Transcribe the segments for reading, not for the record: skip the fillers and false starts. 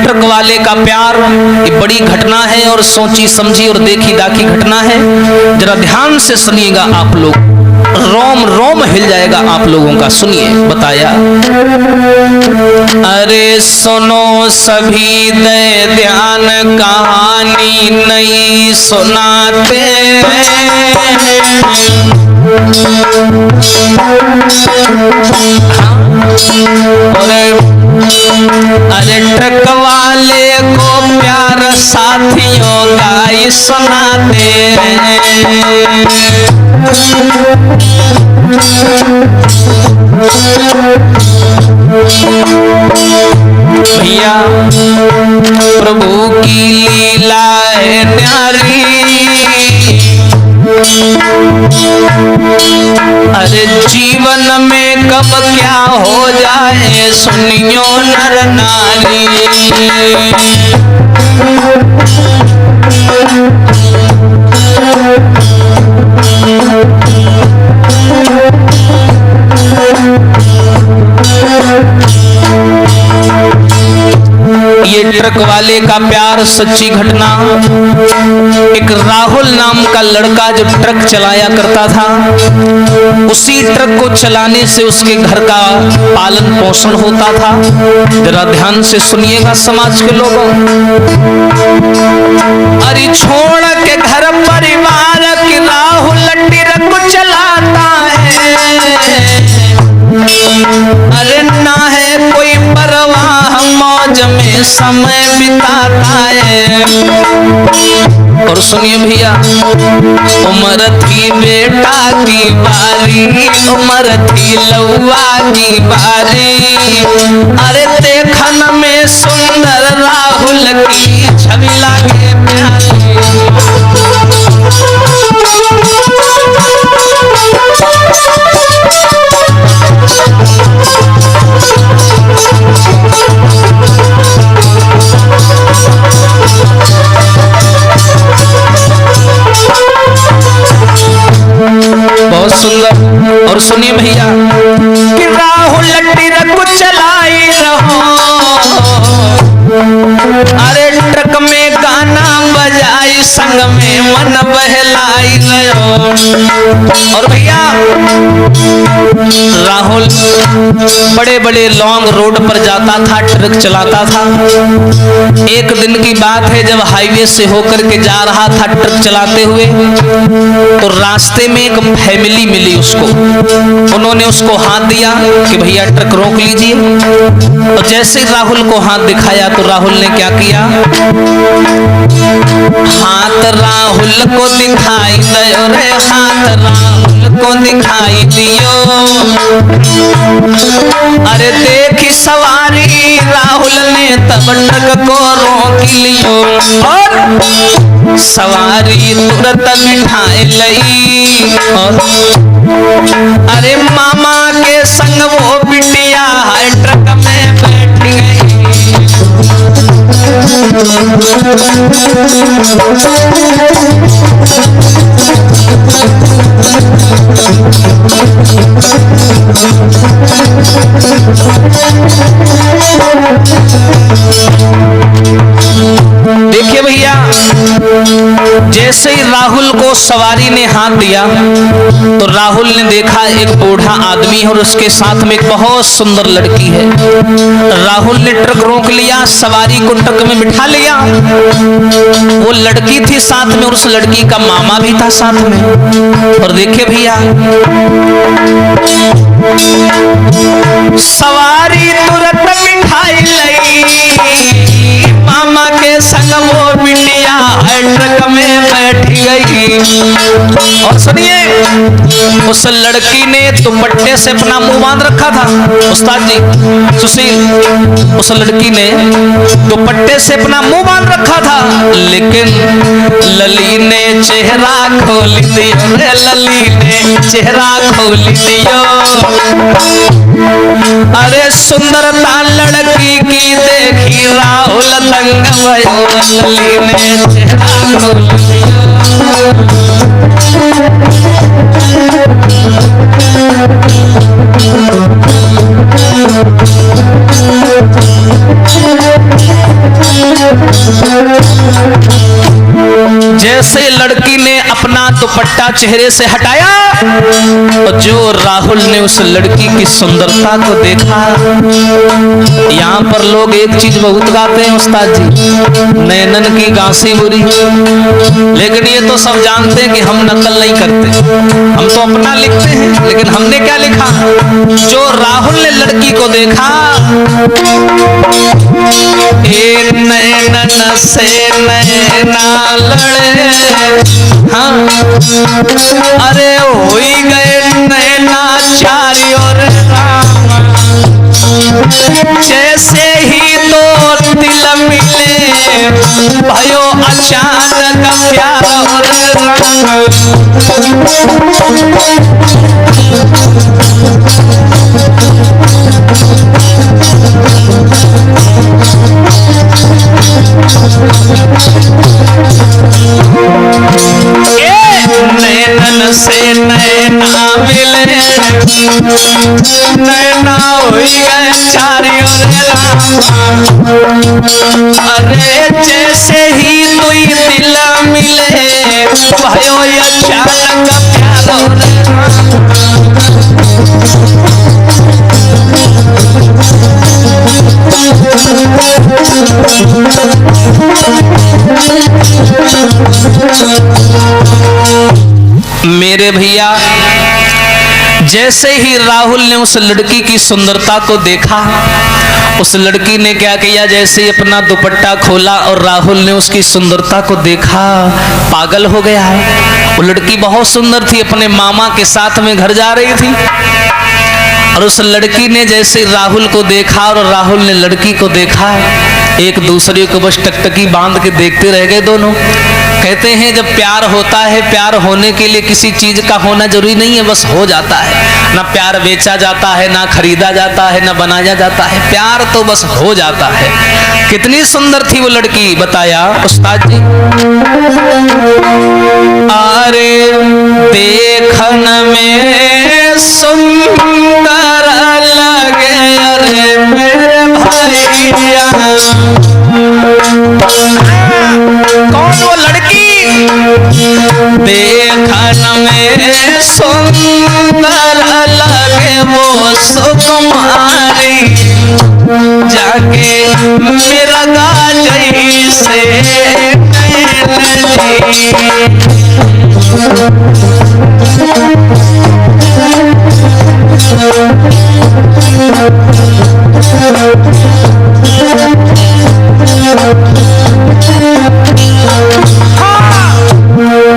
Truck वाले का प्यार ये बड़ी घटना है और सोची समझी और देखी दाखी घटना है। जरा ध्यान से सुनिएगा आप लोग, रोम रोम हिल जाएगा आप लोगों का। सुनिए, बताया, अरे सुनो सभी दे ध्यान, कहानी नहीं सुनाते। अरे ट्रक वाले को प्यार साथियों गाई सुनाते भैया, प्रभु की लीला है न्यारी। अरे जीवन में कब क्या हो जाए सुनियो नर नारी। ये ट्रक वाले का प्यार सच्ची घटना। एक राहुल नाम का लड़का जो ट्रक चलाया करता था, उसी ट्रक को चलाने से उसके घर का पालन पोषण होता था। जरा ध्यान से सुनिएगा समाज के लोगों, अरे छोड़ के घर परिवार के राहुल ट्रक चलाता है। अरे ना है कोई परवाह, मौज में समय बिताता है। और सुनिए भैया, उम्र थी बेटा की बारी, उम्र थी लौआ की बारी। अरे देखन में सुंदर राहुल की छवि लागे प्यारी। बहुत सुंदर। और सुनिए भैया कि राहुल ट्रक चलाई रहो, अरे ट्रक में गाना बजाई, संग में मन बहलाई रहो। और भैया राहुल बड़े बड़े लॉन्ग रोड पर जाता था, ट्रक चलाता था। एक दिन की बात है, जब हाईवे से होकर के जा रहा था ट्रक चलाते हुए, तो रास्ते में एक फैमिली मिली उसको। उन्होंने उसको हाथ दिया कि भैया ट्रक रोक लीजिए। और जैसे ही राहुल को हाथ दिखाया तो राहुल ने क्या किया, हाथ राहुल को दिखाई दियो रे, हाथ राहुल को दिखाई दियो। अरे देखी सवारी राहुल ने तब ट्रक को रोक लियो, और सवारी तुरंत बिठाए लई। और अरे मामा के संग वो बिटिया ट्रक में बैठ गई। देखिए भैया, जैसे ही राहुल को सवारी ने हाथ दिया तो राहुल ने देखा एक बूढ़ा आदमी है और उसके साथ में एक बहुत सुंदर लड़की है। राहुल ने ट्रक रोक लिया, सवारी को ट्रक में बिठा लिया। वो लड़की थी साथ में और उस लड़की का मामा भी था साथ में। और देखिए भैया, सवारी तुरंत बिठाई लई, मामा के संग वो बिटिया ट्रक में बैठ गई। और सुनिए, उस लड़की ने दुपट्टे से अपना मुंह बांध रखा था। उस्ताद जी सुशील, उस लड़की ने दुपट्टे से अपना मुंह बांध रखा था, लेकिन लली ने चेहरा खोल दियो रे, लली ने चेहरा खोल दियो। अरे सुंदरता लड़की की देखी राहुल दंग भयो, लली ने चेहरा खोल दियो। जैसे लड़की ने अपना दुपट्टा चेहरे से हटाया और जो राहुल ने उस लड़की की सुंदरता को देखा। यहाँ पर लोग एक चीज बहुत गाते हैं उस्ताद जी, नैनन की गांसी बुरी, लेकिन ये तो सब जानते हैं कि हम नकल नहीं करते, हम तो अपना लिखते हैं। लेकिन हमने क्या लिखा? जो राहुल ने लड़की को देखा, एक नैनन से नैना लड़े, हाँ अरे होई गए नैना चारों रामा, जैसे ही दो दिल मिले भयो अचानक प्यार और नैनन से नैना मिले, नैना हुई गए चारों रामा, अरे जैसे ही दुई दिल मिले भयो अचानक प्यार और मेरे भैया, जैसे ही राहुल ने उस लड़की की सुंदरता को देखा, उस लड़की ने क्या किया, जैसे ही अपना दुपट्टा खोला और राहुल ने उसकी सुंदरता को देखा, पागल हो गया। वो लड़की बहुत सुंदर थी, अपने मामा के साथ में घर जा रही थी और उस लड़की ने जैसे राहुल को देखा और राहुल ने लड़की को देखा, एक दूसरे को बस टकटकी बांध के देखते रह गए दोनों। कहते हैं जब प्यार होता है, प्यार होने के लिए किसी चीज का होना जरूरी नहीं है, बस हो जाता है ना। प्यार बेचा जाता है, ना खरीदा जाता है, ना बनाया जाता है, प्यार तो बस हो जाता है। कितनी सुंदर थी वो लड़की, बताया उस्ताद जी। अरे देखन में सुंदर लगे अरे मेरे भैया, कौन वो लड़की? देखन में सुंदर लगे वो सुकुमारी, जाके मेरा गाजई से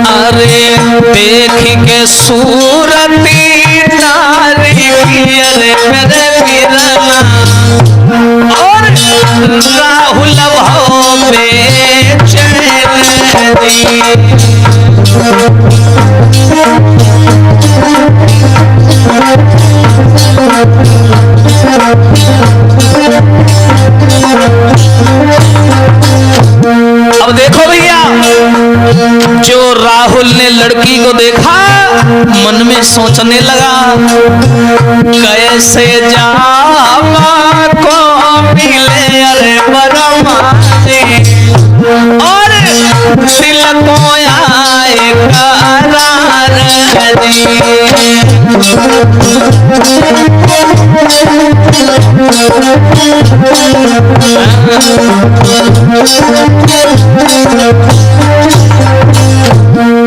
अरे देख के सूरती नारी अरे मेरे वीरना, और राहुल भाव बेचैन अब देखो भैया, जो राहुल ने लड़की को देखा मन में सोचने लगा, कैसे जावा को मिले अरे बरमानी, और दिल को आए करार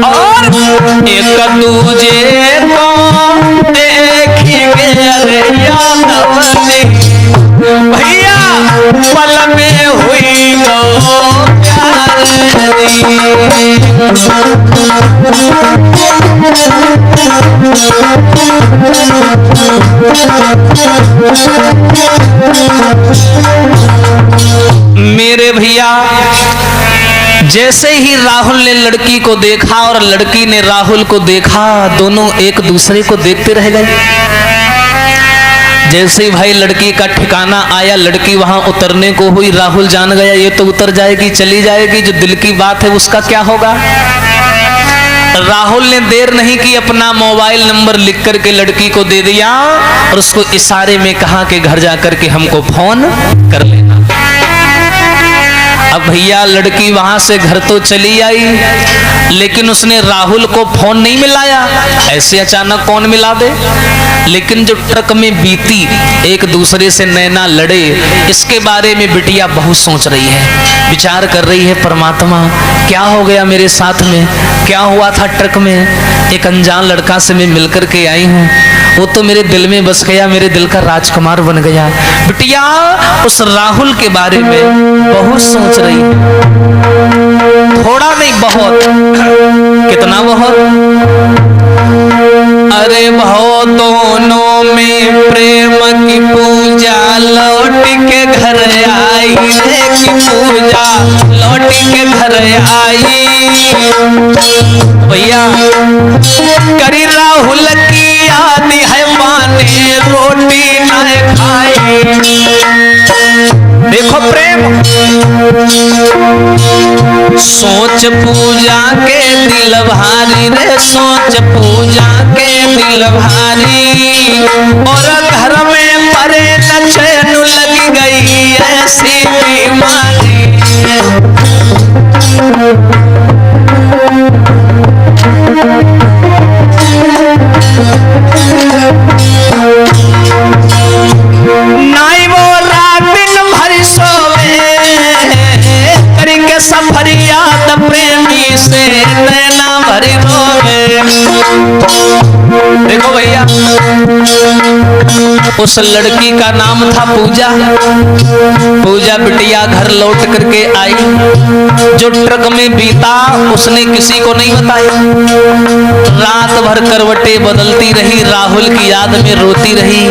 और एक दूजे को देखेंगे अरे यादवनी, भैया पल में हुई लो प्यारी। मेरे भैया, जैसे ही राहुल ने लड़की को देखा और लड़की ने राहुल को देखा, दोनों एक दूसरे को देखते रह गए। जैसे ही भाई लड़की का ठिकाना आया, लड़की वहां उतरने को हुई, राहुल जान गया ये तो उतर जाएगी, चली जाएगी, जो दिल की बात है उसका क्या होगा। राहुल ने देर नहीं की, अपना मोबाइल नंबर लिख करके लड़की को दे दिया और उसको इशारे में कहा कि घर जाकर के हमको फोन कर लेना। अब अब भैया लड़की वहां से घर तो चली आई, लेकिन उसने राहुल को फोन नहीं मिलाया। ऐसे अचानक कौन मिला दे? लेकिन जो ट्रक में बीती एक दूसरे से नैना लड़े, इसके बारे में बिटिया बहुत सोच रही है, विचार कर रही है, परमात्मा क्या हो गया मेरे साथ में, क्या हुआ था ट्रक में? एक अनजान लड़का से मैं मिलकर के आई हूँ, वो तो मेरे दिल में बस गया, मेरे दिल का राजकुमार बन गया। बिटिया उस राहुल के बारे में बहुत सोच रही है, थोड़ा नहीं बहुत, कितना बहुत। अरे भाव दोनों में प्रेम की पूजा लौट के घर आई रे, की पूजा लौट के घर आई। भैया करी राहुल की याद है, माने रोटी न खाई। देखो प्रेम, सोच पूजा के दिल भारी रे, सोच पूजा के दिल भारी, और घर में परे न चैन लग गई ऐसी बीमारी। नाई वो रात दिन भर सोवे, करके सफर याद प्रेमी से नैना भरी रोवे। देखो भैया, उस लड़की का नाम था पूजा। पूजा बिटिया घर लौट करके आई, जो ट्रक में बीता उसने किसी को नहीं बताया। रात भर करवटें बदलती रही, राहुल की याद में रोती रही।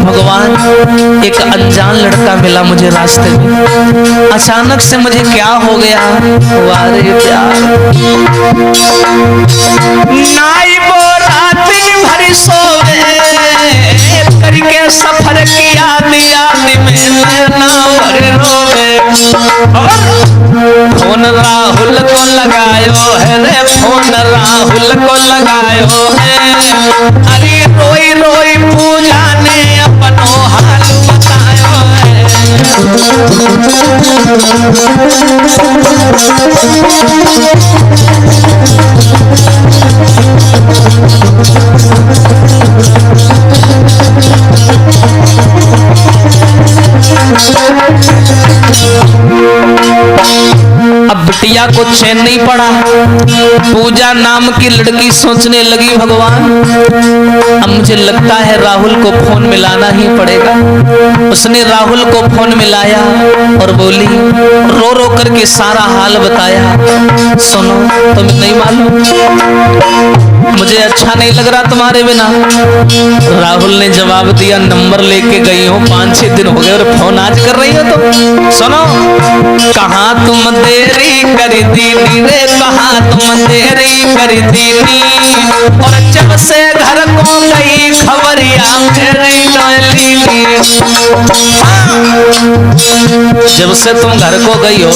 भगवान, एक अनजान लड़का मिला मुझे रास्ते में, अचानक से मुझे क्या हो गया? वारे प्यार नाई वो रात भर सोवे, करके सफर किया याद में नैना भर रोवे। फोन राहुल को लगायो है रे, फोन राहुल को लगायो है। अरे रोई रोई पूजा ने अपनो हाल बतायो है। अब बिटिया को चैन नहीं पड़ा। पूजा नाम की लड़की सोचने लगी, भगवान अब मुझे लगता है राहुल को फोन मिलाना ही पड़ेगा। उसने राहुल को फोन मिलाया और बोली, रो रो करके सारा हाल बताया। सुनो, तुम्हें नहीं मालूम, मुझे अच्छा नहीं लग रहा तुम्हारे बिना। राहुल ने जवाब दिया, नंबर लेके गई हो, 5-6 दिन हो गए और फोन आज कर रही हो तुम। सुनो, कहाँ तुम देरी कर दीनी रे, कहाँ तुम देरी कर दीनी, और जब से घर को गई खबरिया मेरी डोली। जब से तुम घर को गई हो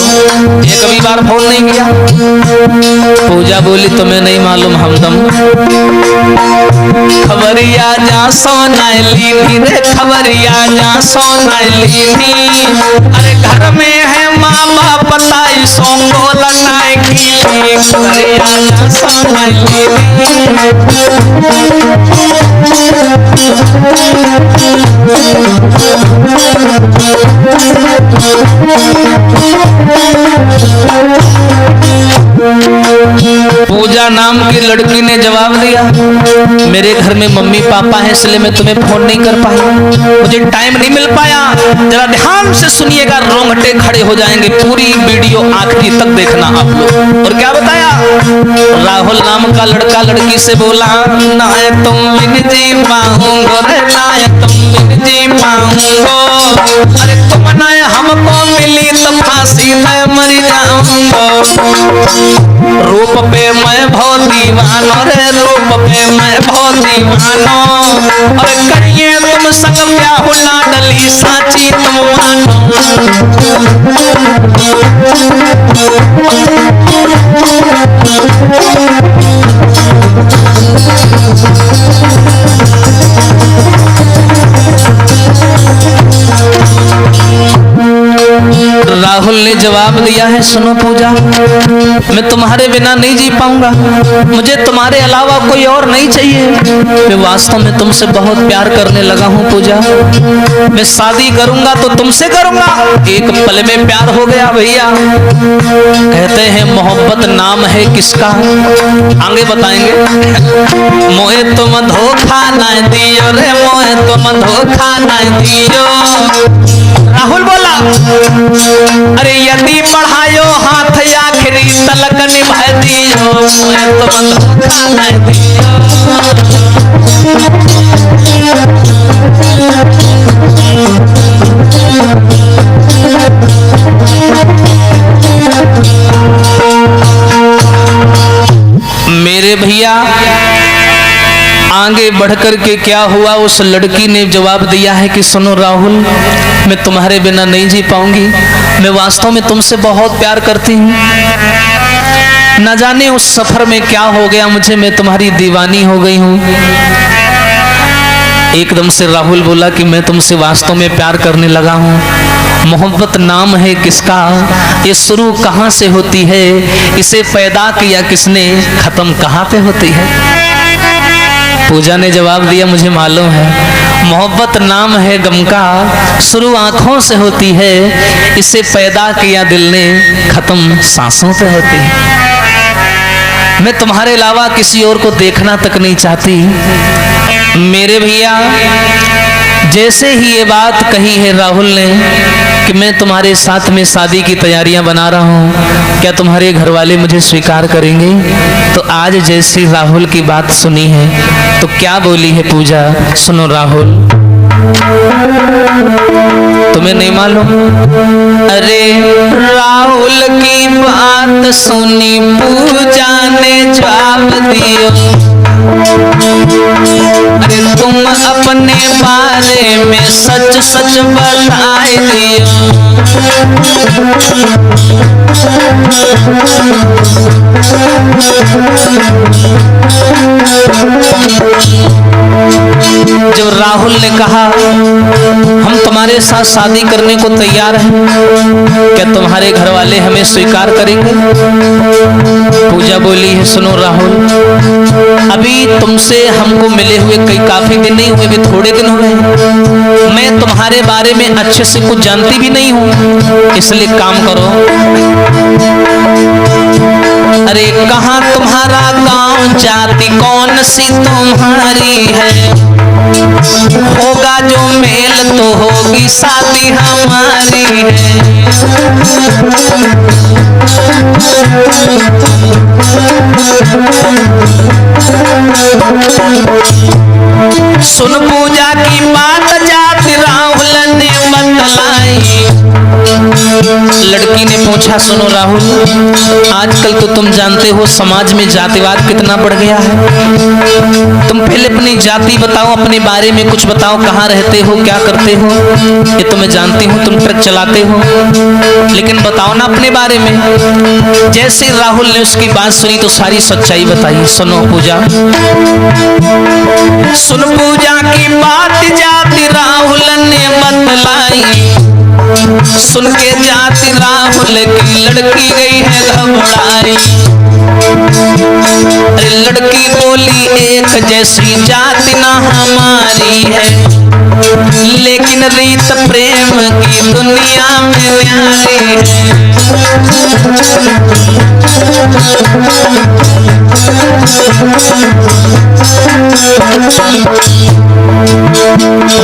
एक भी बार फोन नहीं किया। पूजा बोली, तुम्हें नहीं मालूम हमदम, खबरिया जा सोना लीनी रे, खबरिया जा सोना लीनी। अरे घर में है माँ बाप बताई सो बोलना की, खबरिया जा सोना लीनी। पूजा नाम की लड़की ने जवाब दिया, मेरे घर में मम्मी पापा हैं इसलिए मैं तुम्हें फोन नहीं कर पाई, मुझे टाइम नहीं मिल पाया। जरा ध्यान से सुनिएगा, रोंगटे खड़े हो जाएंगे, पूरी वीडियो आखिरी तक देखना आप लोग। और क्या बताया? राहुल नाम का लड़का लड़की से बोला, ना तुम बिन जी पाऊंगो रे, ना तुम बिन जी पाऊंगो। अरे तुम ना हमको मिली तो फांसी में मर जाऊंगो। रूप पे मैं बहुत दीवानो रे, रूप पे मैं बहुत दीवानो। और करिए तुम संग ब्याह लाडली साची तुम मानो। राहुल ने जवाब दिया है, सुनो पूजा, मैं तुम्हारे बिना नहीं जी पाऊंगा, मुझे तुम्हारे अलावा कोई और नहीं चाहिए। मैं वास्तव में तुमसे बहुत प्यार करने लगा हूँ पूजा, मैं शादी करूंगा तो तुमसे करूंगा। एक पल में प्यार हो गया भैया। कहते हैं मोहब्बत नाम है किसका, आगे बताएंगे। मोहे तुम धोखा न दियो रे, मोहे तुम धोखा न दियो। राहुल बोला, अरे यदि बढ़ायो हाथ आखिरी तलक निभा दियो, मोहे तुम धोखा न दियो। मेरे भैया आगे बढ़कर के क्या हुआ, उस लड़की ने जवाब दिया है कि सुनो राहुल, मैं तुम्हारे बिना नहीं जी पाऊंगी, मैं वास्तव में तुमसे बहुत प्यार करती हूँ। न जाने उस सफर में क्या हो गया मुझे, मैं तुम्हारी दीवानी हो गई हूँ। एकदम से राहुल बोला कि मैं तुमसे वास्तव में प्यार करने लगा हूँ। मोहब्बत नाम है किसका, ये शुरू कहाँ से होती है, इसे पैदा किया किसने, खत्म कहाँ पे होती है। पूजा ने जवाब दिया, मुझे मालूम है, मोहब्बत नाम है गम का, शुरू आंखों से होती है, इसे पैदा किया दिल ने, खत्म सांसों पे होती है। मैं तुम्हारे अलावा किसी और को देखना तक नहीं चाहती। मेरे भैया जैसे ही ये बात कही है राहुल ने कि मैं तुम्हारे साथ में शादी की तैयारियां बना रहा हूं, क्या तुम्हारे घर वाले मुझे स्वीकार करेंगे? तो आज जैसी राहुल की बात सुनी है तो क्या बोली है पूजा, सुनो राहुल। तुम्हें नहीं मालूम? अरे राहुल की बात सुनी पूजा ने जवाब दियो, अरे तुम अपने बारे में सच सच बताए दियो। जब राहुल ने कहा हम तुम्हारे साथ शादी करने को तैयार हैं, क्या तुम्हारे घर वाले हमें स्वीकार करेंगे? पूजा बोली है, सुनो राहुल, अभी तुमसे हमको मिले हुए काफी दिन नहीं हुए, भी थोड़े दिन हुए, मैं तुम्हारे बारे में अच्छे से कुछ जानती भी नहीं हूँ, इसलिए काम करो। अरे कहाँ तुम्हारा गांव, जाति कौन सी तुम्हारी है, होगा जो मेल तो होगी शादी हमारी है। सुन पूजा की बात जाति राहुल ने बतलाई। लड़की ने पूछा, सुनो राहुल, आजकल तो तुम जानते हो समाज में जातिवाद कितना बढ़ गया है, तुम पहले अपनी जाति बताओ, अपने बारे में कुछ बताओ, कहाँ रहते हो, क्या करते हो। ये तो मैं जानती हूँ तुम ट्रक चलाते हो, लेकिन बताओ ना अपने बारे में। जैसे राहुल ने उसकी बात सुनी तो सारी सच्चाई बताई। सुनो पूजा, सुन पूजा की बात जाति राहुल ने बतलाई। सुन के जाति राहुल की लड़की गई है घबराई। अरे लड़की बोली एक जैसी जाति ना हमारी है, लेकिन रीत प्रेम की दुनिया में न्यारी है।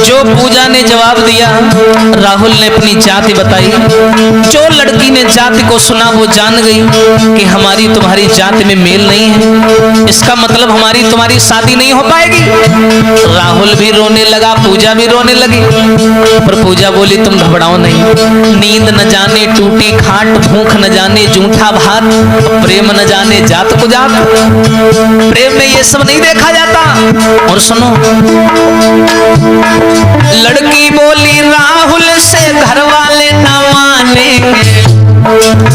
जो पूजा ने जवाब दिया, राहुल ने अपनी जाति बताई। जो लड़की ने जाति को सुना वो जान गई कि हमारी तुम्हारी जाति में मेल नहीं है, इसका मतलब हमारी तुम्हारी शादी नहीं हो पाएगी। राहुल भी रोने लगा, पूजा भी रोने लगी, पर पूजा बोली तुम घबराओ नहीं, नींद न जाने टूटी खाट, भूख न जाने जूठा भात, प्रेम न जाने जात को जात। प्रेम में ये सब नहीं देखा जाता। और सुनो, लड़की बोली राहुल से घर वाले न मानेंगे,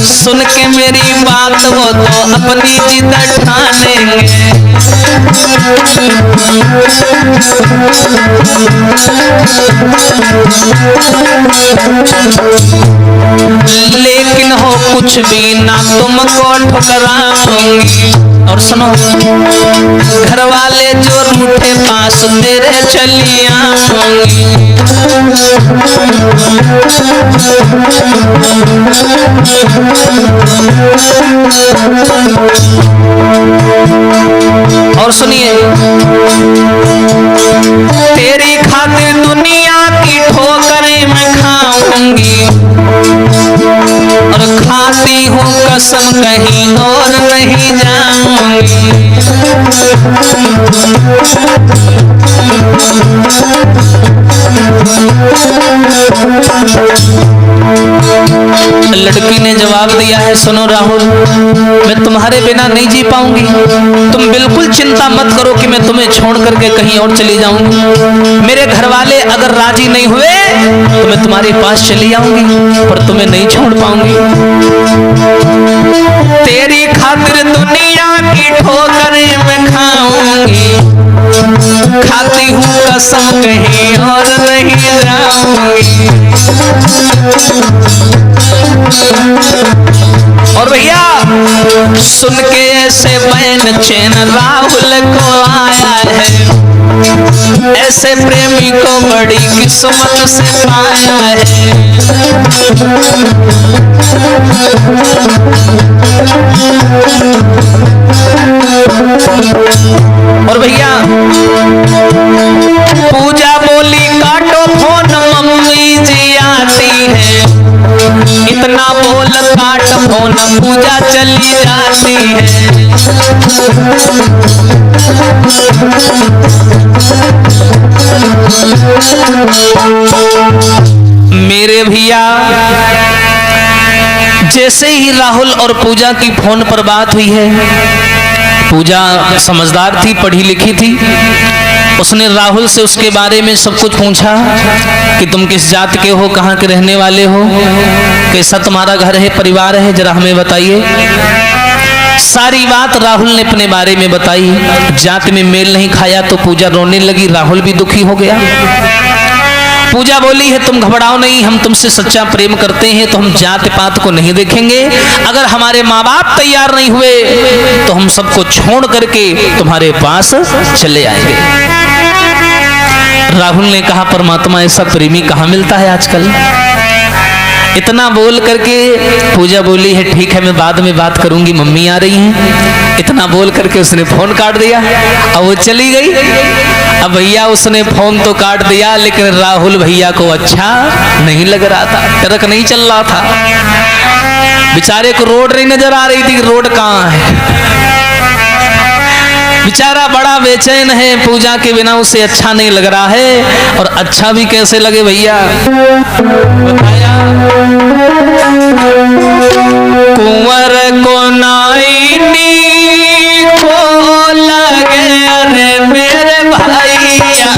सुन के मेरी बात वो तो अपनी जिद ठानेंगे। लेकिन हो कुछ भी ना तुमको ठुकराऊंगी। और सुनो, घर वाले जो रूठे पास तेरे चली आऊंगी। और सुनिए, तेरी खातिर दुनिया की ठोकरें मैं खाऊंगी और खाती हूँ कसम कहीं और नहीं जाऊंगी। लड़की ने जवाब दिया है, सुनो राहुल, मैं तुम्हारे बिना नहीं जी पाऊंगी। तुम बिल्कुल चिंता मत करो कि मैं तुम्हें छोड़ करके कहीं और चली जाऊंगी। मेरे घर वाले अगर राजी नहीं हुए तो मैं तुम्हारे पास चली आऊंगी, पर तुम्हें नहीं छोड़ पाऊंगी। तेरी खातिर दुनिया की ठोकरें मैं खाऊंगी, खाती हूँ कसम कहीं और नहीं जाऊंगी। और भैया सुन के ऐसे बैन चैन राहुल को आया है, ऐसे प्रेमी को बड़ी किस्मत से पाया है। और भैया पूजा बोली काटो फोन मम्मी जी आती है। इतना बोल काट फोन पूजा चली जाती है। मेरे भैया जैसे ही राहुल और पूजा की फोन पर बात हुई है, पूजा समझदार थी, पढ़ी लिखी थी, उसने राहुल से उसके बारे में सब कुछ पूछा कि तुम किस जात के हो, कहाँ के रहने वाले हो, कैसा तुम्हारा घर है, परिवार है, जरा हमें बताइए। सारी बात राहुल ने अपने बारे में बताई। जात में मेल नहीं खाया तो पूजा रोने लगी, राहुल भी दुखी हो गया। पूजा बोली है, तुम घबराओ नहीं, हम तुमसे सच्चा प्रेम करते हैं तो हम जात पात को नहीं देखेंगे। अगर हमारे माँ बाप तैयार नहीं हुए तो हम सबको छोड़ करके तुम्हारे पास चले आएंगे। राहुल ने कहा, परमात्मा ऐसा प्रेमी कहाँ मिलता है आजकल। इतना बोल करके पूजा बोली है, ठीक है मैं बाद में बात करूंगी, मम्मी आ रही हैं। इतना बोल करके उसने फोन काट दिया और वो चली गई। अब भैया उसने फोन तो काट दिया, लेकिन राहुल भैया को अच्छा नहीं लग रहा था, ट्रक नहीं चल रहा था। बेचारे को रोड नहीं नजर आ रही थी, रोड कहाँ है। बेचारा बड़ा बेचैन है, पूजा के बिना उसे अच्छा नहीं लग रहा है। और अच्छा भी कैसे लगे भैया, बताया कुंवर को नाइनी को लगे रे मेरे भैया,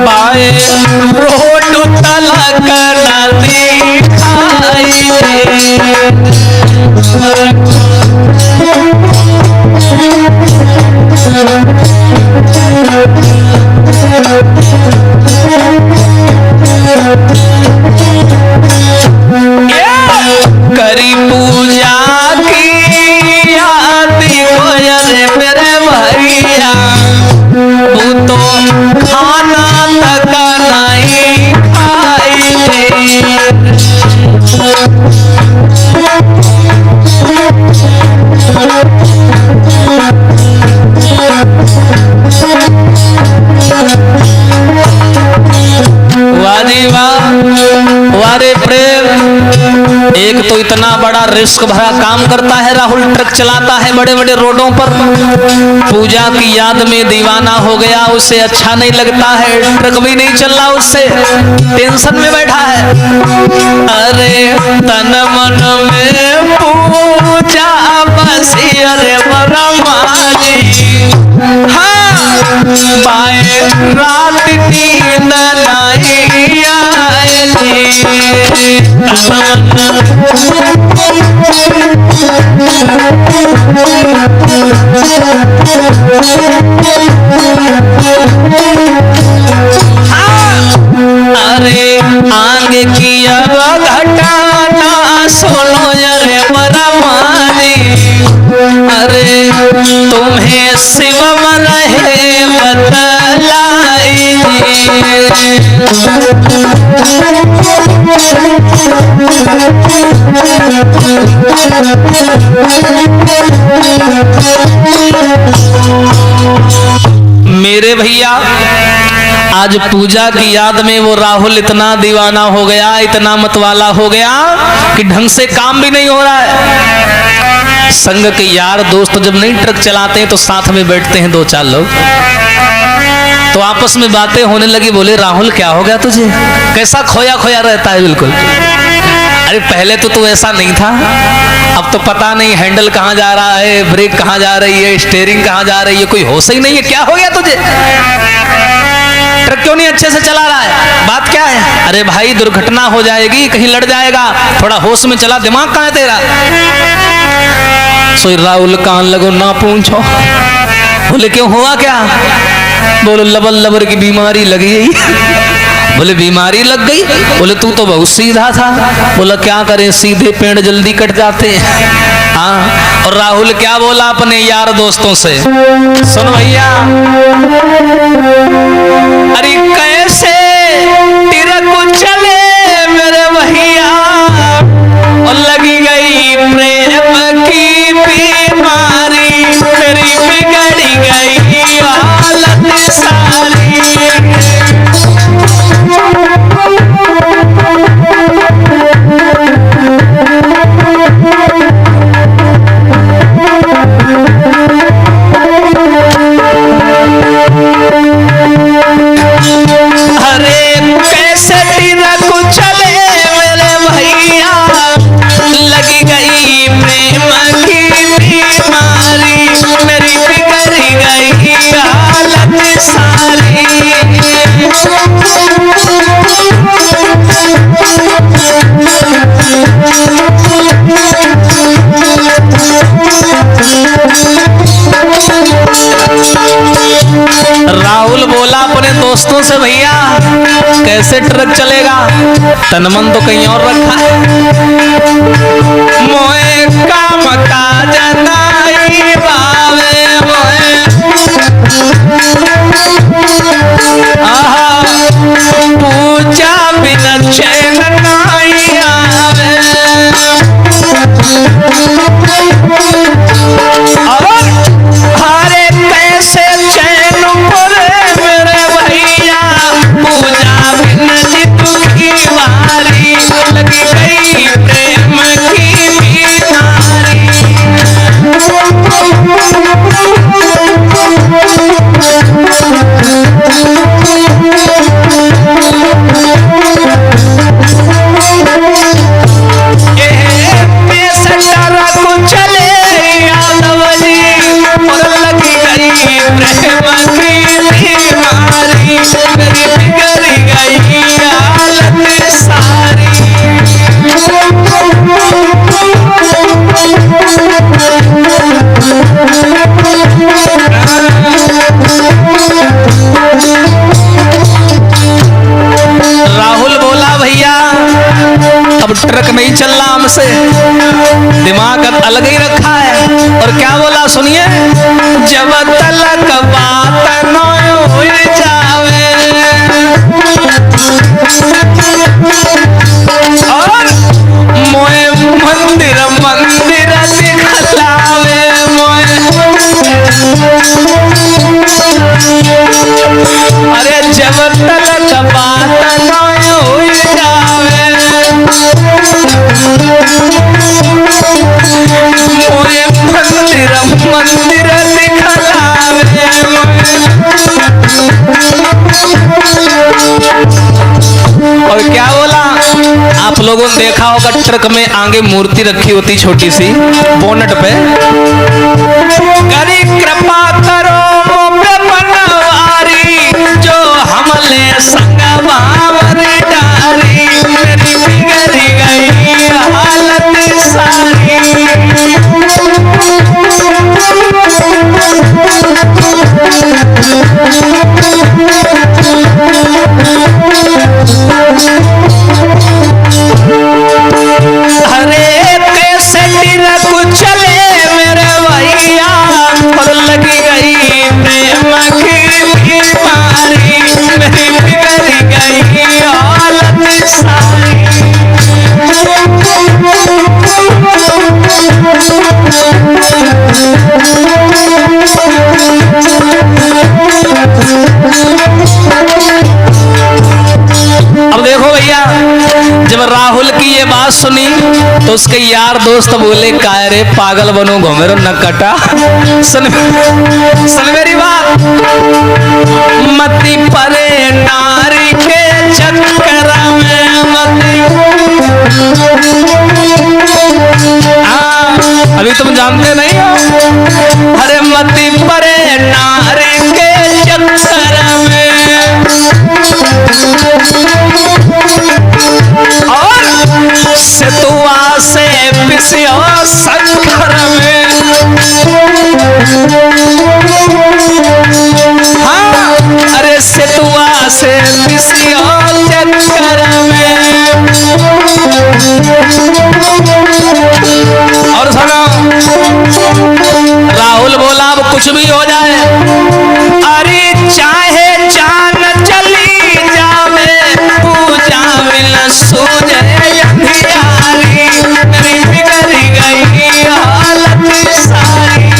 बाए रोड तलक नदी खाई करी पूजा की आदि को रे मेरे भैया, तू तो खाना तक नहीं खाई। वारे प्रेम, एक तो इतना बड़ा रिस्क भरा काम करता है राहुल, ट्रक चलाता है बड़े बड़े रोडों पर, पूजा की याद में दीवाना हो गया, उसे अच्छा नहीं लगता है, ट्रक भी नहीं चल रहा, उससे टेंशन में बैठा है। अरे तन मन में पूजा बसी अरे बरमाजी, हाँ बाए रात नींद नहीं आई। अरे आगे किया घटाना सुनो अरे बरमानी, अरे तुम्हें शिवम रहे बतलाई। मेरे भैया आज पूजा की याद में वो राहुल इतना दीवाना हो गया, इतना मतवाला हो गया कि ढंग से काम भी नहीं हो रहा है। संग के यार दोस्त जब नहीं ट्रक चलाते हैं तो साथ में बैठते हैं दो चार लोग, तो आपस में बातें होने लगी। बोले राहुल क्या हो गया तुझे, कैसा खोया खोया रहता है बिल्कुल। अरे पहले तो तू ऐसा नहीं था, अब तो पता नहीं हैंडल कहाँ जा रहा है, ब्रेक कहाँ जा रही है, स्टीयरिंग कहाँ जा रही है, कोई होश ही नहीं है। क्या हो गया तुझे, ट्रक क्यों नहीं अच्छे से चला रहा है, बात क्या है? अरे भाई दुर्घटना हो जाएगी, कहीं लड़ जाएगा, थोड़ा होश में चला, दिमाग कहाँ है तेरा? सो राहुल कान लगो ना पूछो। बोले क्यों, हुआ क्या? बोलो लबर लबर की बीमारी लगी गई। बोले बीमारी लग गई? बोले तू तो बहुत सीधा था। बोला क्या करें, सीधे पेड़ जल्दी कट जाते हैं। हाँ, और राहुल क्या बोला अपने यार दोस्तों से, सुन भैया, अरे कैसे तिरक चले मेरे भैया, और लगी गई प्रेम की बीमारी, मेरी बिगड़ी गई हालत सारी। राहुल बोला अपने दोस्तों से, भैया कैसे ट्रक चलेगा, तन मन तो कहीं और रखा है। मोए काम काज नाई बावे, मोए आहा पूजा बिना चैन नाई आवे। और हारे कैसे चैन परे मेरे भैया, पूजा बिना जितू की वारी, लगी गई प्रेम की बीमारी। ट्रक नहीं चल रहा हमसे, दिमाग अलग ही रखा है। और क्या बोला सुनिए, जब तलक बात न हो जावे, और मोए मंदिर मंदिर दिखलावे, मोए अरे जब तलक बात न हो जावे, मोए मंदिर मंदिर दिखलावे। और क्या बोला, आप लोगों ने देखा होगा ट्रक में आगे मूर्ति रखी होती छोटी सी बोनट पे, करी कृपा करो मुझे बनवारी, जो हमले संग बावर डारी, मेरी की ये बात सुनी तो उसके यार दोस्त बोले काय रे पागल बनो घूमे न कटा। सुन मेरी बात, मती परे नारी के चक्कर में मती। अभी तुम जानते नहीं हो, अरे मती परे नारी के चक्कर में और सितुआ से पिसियो शक्कर में। हाँ, अरे सितुआ से पिसियो चक्कर में। और सुनो, राहुल बोला अब कुछ भी हो जाए, अरे चाहे जान चली जावे पूजा मिल सूझे अंधियारी, मेरी बिगड़ गई हालत सारी।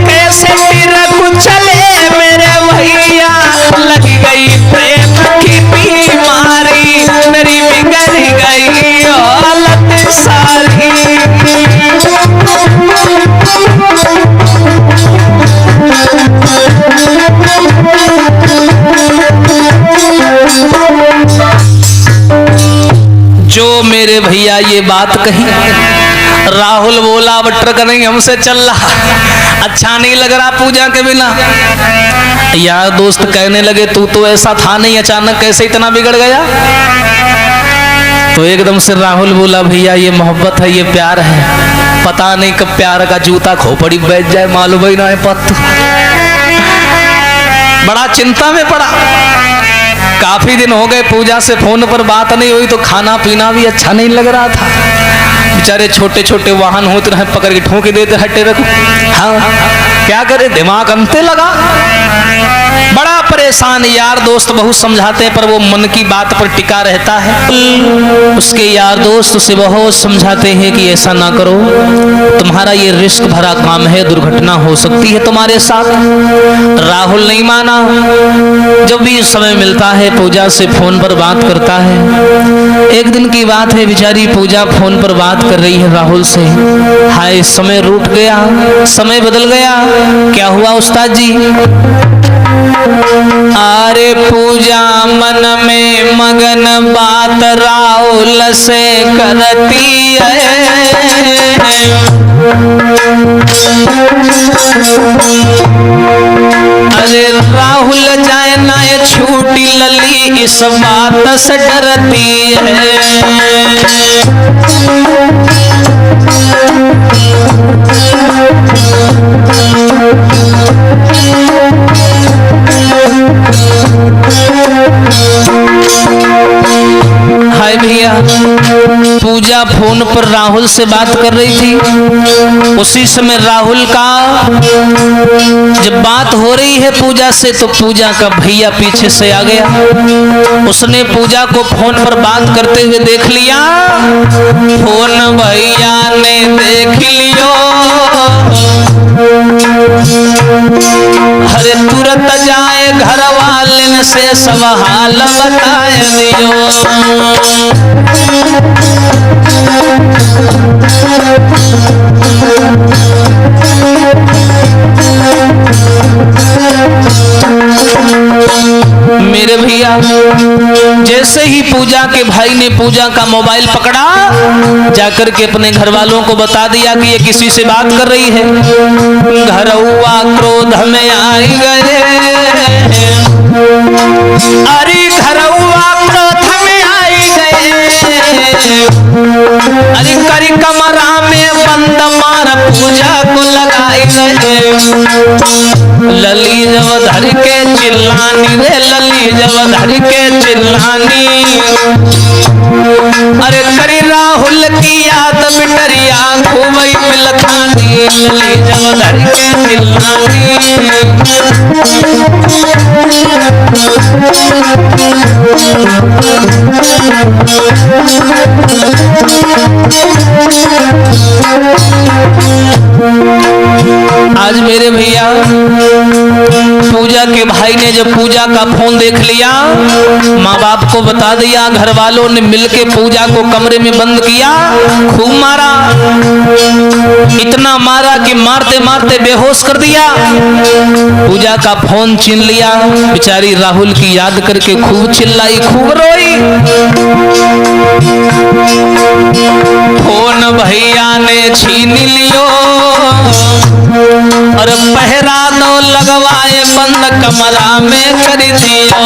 कैसे चले मेरे भैया, लग गई प्रेम की बीमारी, मेरी बिगड़ गई हालत सारी। जो मेरे भैया ये बात कही, राहुल बोला अब ट्रक नहीं हमसे चल रहा, अच्छा नहीं लग रहा पूजा के बिना। यार दोस्त कहने लगे तू तो ऐसा था नहीं, अचानक कैसे इतना बिगड़ गया। तो एकदम से राहुल बोला भैया ये मोहब्बत है, ये प्यार है, पता नहीं कब प्यार का जूता खोपड़ी बैठ जाए, मालूम ही ना है पत। बड़ा चिंता में पड़ा, काफी दिन हो गए पूजा से फोन पर बात नहीं हुई, तो खाना पीना भी अच्छा नहीं लग रहा था। बेचारे छोटे छोटे वाहन होते रहे, पकड़ के ठोके देते हटे रखो। हाँ क्या करे, दिमाग अंते लगा, बड़ा परेशान। यार दोस्त बहुत समझाते हैं पर वो मन की बात पर टिका रहता है। उसके यार दोस्त उसे बहुत समझाते हैं कि ऐसा ना करो, तुम्हारा ये रिस्क भरा काम है, दुर्घटना हो सकती है तुम्हारे साथ। राहुल नहीं माना, जब भी समय मिलता है पूजा से फोन पर बात करता है। एक दिन की बात है, बेचारी पूजा फोन पर बात कर रही है राहुल से। हाय समय रूठ गया, समय बदल गया। क्या हुआ उस्ताद जी? अरे पूजा मन में मगन बात राहुल से करती है। अरे राहुल जाए ना ये छूटी लली, इस बात से डरती है। हाय भैया, पूजा फोन पर राहुल से बात कर रही थी। उसी समय राहुल का जब बात हो रही है पूजा से, तो पूजा का भैया पीछे से आ गया। उसने पूजा को फोन पर बात करते हुए देख लिया। फोन भैया ने देख लियो, अरे तुरंत जाए घर वाले से सब हाल बताए दियो। मेरे भैया जैसे ही पूजा के भाई ने पूजा का मोबाइल पकड़ा, जाकर के अपने घर वालों को बता दिया कि ये किसी से बात कर रही है। घरौआ क्रोध में आई गए, अरे घरौआ क्रोध में आई गए। अरे करी कमरा में बंद मार पूजा को लगाई गए। लली जब धर के चिल्लानी रे, लली जब धर के चिल्लानी। अरे करी राहुल की याद बिटरिया घूमई मिलखानी। लली जब धर के चिल्लानी। आज मेरे भैया पूजा के भाई ने जब पूजा का फोन देख लिया, माँ बाप को बता दिया, घर वालों ने मिलके पूजा को कमरे में बंद किया, खूब मारा, इतना मारा कि मारते मारते बेहोश कर दिया। पूजा का फोन छीन लिया, बेचारी राहुल की याद करके खूब चिल्लाई, खूब रोई। फोन भैया ने छीन लियो और पहरा दो लगवाए बंद कमरा में कर दियो,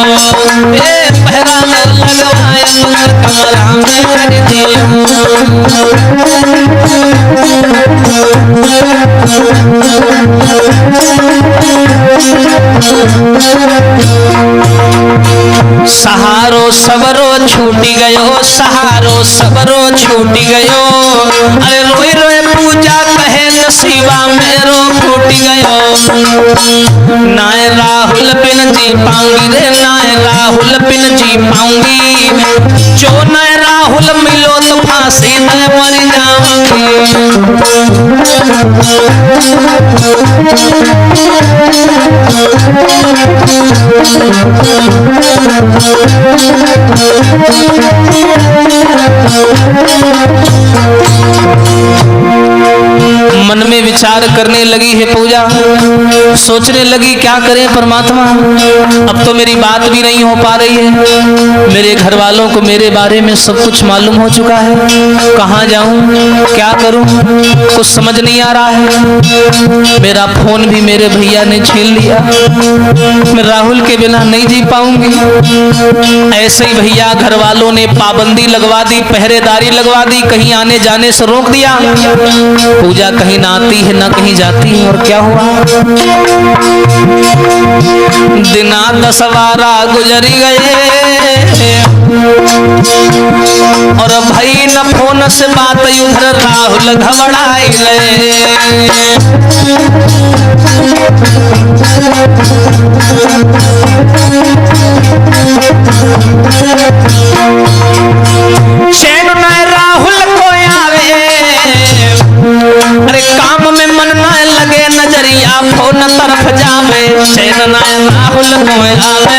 पहरा दो लगवाए बंद कमरा में कर दियो। सहारो सबरो छूटी गयो, सहारो सबरो छूटी गयो, अरे रोई रोए पूजा कहे नसीबा मेरो फूटी गयो। नाय राहुल बिन जी पाऊंगी रे, नाय राहुल बिन जी पाऊंगी, जो नाय राहुल मिलो तो फांसी न मर जाऊंगी। मन में विचार करने लगी है पूजा, सोचने लगी क्या करें परमात्मा, अब तो मेरी बात भी नहीं हो पा रही है, मेरे घर वालों को मेरे बारे में सब कुछ मालूम हो चुका है, कहाँ जाऊं, क्या करूं, कुछ समझ नहीं आ रहा है। मेरा फोन भी मेरे भैया ने छीन लिया, मैं राहुल के बिना नहीं जी पाऊंगी। ऐसे ही भैया घर वालों ने पाबंदी लगवा दी, पहरेदारी लगवा दी, कहीं आने जाने से रोक दिया। पूजा कहीं ना आती है ना कहीं जाती है, और क्या हुआ, दिना 10 बारा गुजर गए और भाई न फोन से बात, उधर राहुल घबराए गए। चैन न राहुल को आवे, अरे काम में मन न लगे, नजरिया फोन तरफ जावे, चैन न राहुल को आवे।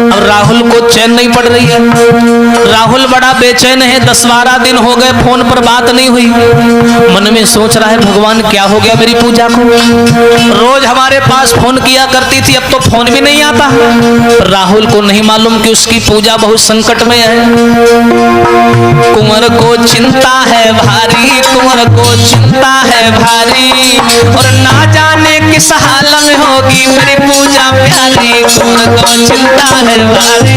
अब राहुल को चैन नहीं पड़ रही है, राहुल बड़ा बेचैन है, 10-12 दिन हो गए फोन पर बात नहीं हुई। मन में सोच रहा है भगवान क्या हो गया मेरी पूजा को, रोज हमारे पास फोन किया करती थी, अब तो फोन भी नहीं आता। राहुल को नहीं मालूम कि उसकी पूजा बहुत संकट में है। कुंवर को चिंता है भारी, कुंवर को चिंता है भारी, और ना जाने किस हाल में होगी मेरी पूजा प्यारी, कुंवर को चिंता है भारी।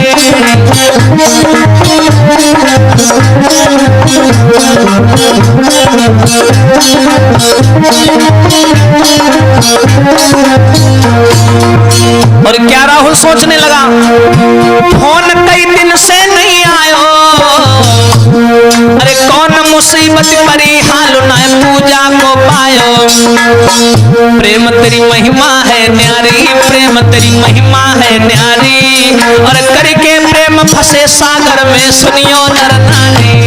और क्या राहुल सोचने लगा, फोन कई दिन से नहीं आयो, अरे कौन मुसीबत परी हाल ना पूजा को पायो। प्रेम तेरी महिमा है न्यारी, प्रेम तेरी महिमा है न्यारी, और करके प्रेम फंसे सागर में सुनियो नर नारी।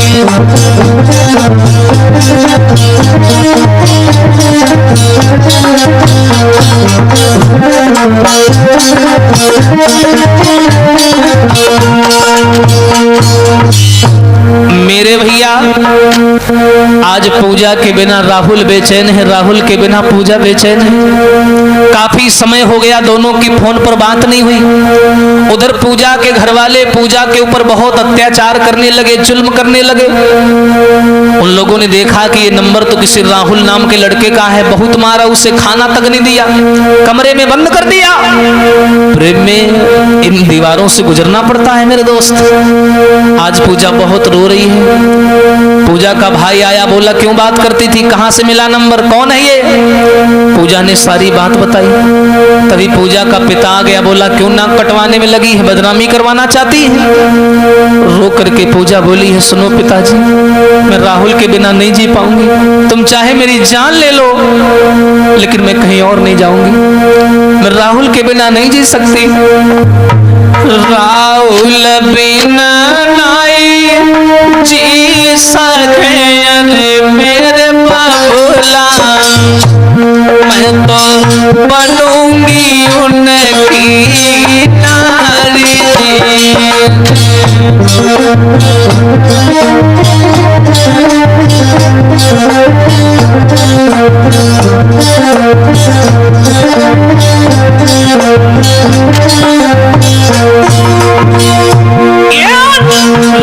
मेरे भैया आज पूजा के बिना राहुल बेचैन है, राहुल के बिना पूजा बेचैन है। काफी समय हो गया दोनों की फोन पर बात नहीं हुई। उधर पूजा के घर वाले पूजा के ऊपर बहुत अत्याचार करने लगे, जुल्म करने लगे। उन लोगों ने देखा कि ये नंबर तो किसी राहुल नाम के लड़के का है, बहुत मारा, उसे खाना तक नहीं दिया, कमरे में बंद कर दिया। प्रेम में इन दीवारों से गुजरना पड़ता है मेरे दोस्त। आज पूजा बहुत रो रही है, पूजा का भाई आया, बोला क्यों बात करती थी, कहाँ से मिला नंबर, कौन है ये? पूजा ने सारी बात बताई। तभी पूजा का पिता आ गया, बोला क्यों नाक कटवाने में लगी है, बदनामी करवाना चाहती है? रो करके पूजा बोली है, सुनो पिताजी, मैं राहुल के बिना नहीं जी पाऊंगी। तुम चाहे मेरी जान ले लो, लेकिन मैं कहीं और नहीं जाऊंगी। मैं राहुल के बिना नहीं जी सकती। राहुल बिना नहीं जी सके मेरे बाबूला, मैं तो बनूंगी उनकी नारी।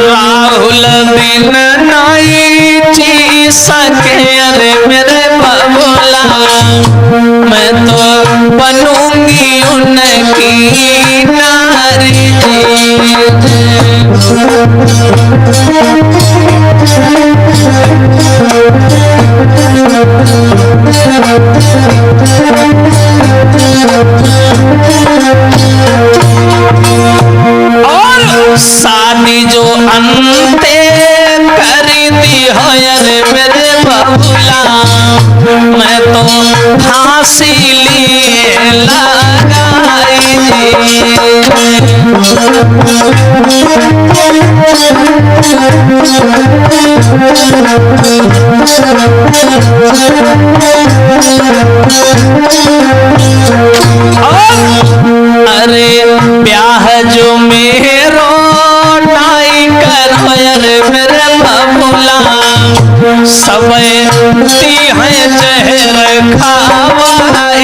राहुल बिन नहीं जी सके अरे मेरे बाबूला, मैं तो बनूंगी उनकी नारी। और शादी जो अंते करी दी हो अरे मेरे बाबूला, मैं तो फांसी लिए लगाई अरे ब्याह जो मेरो नाई करो अरे मेरे बाबूला, सब ती है जहर खावाई।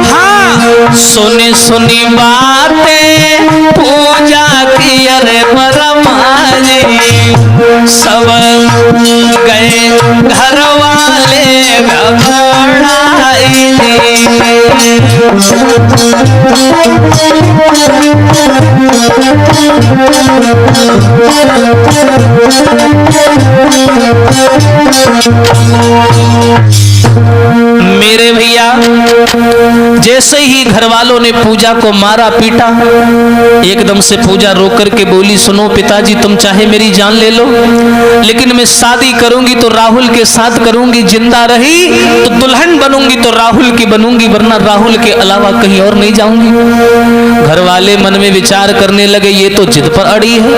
हाँ सुनी सुनी बातें पूजा की अरे बरमाजी, सब गए घर वाले घबराई। मेरे भैया जैसे ही घर वालों ने पूजा को मारा पीटा, एकदम से पूजा रो करके बोली, सुनो पिताजी, तुम चाहे मेरी जान ले लो, लेकिन मैं शादी करूंगी तो राहुल के साथ करूंगी, जिंदा रही तो दुल्हन बनूंगी तो राहुल की बनूंगी, वरना राहुल के अलावा कहीं और नहीं जाऊंगी। घर वाले मन में विचार करने लगे, ये तो जिद पर अड़ी है,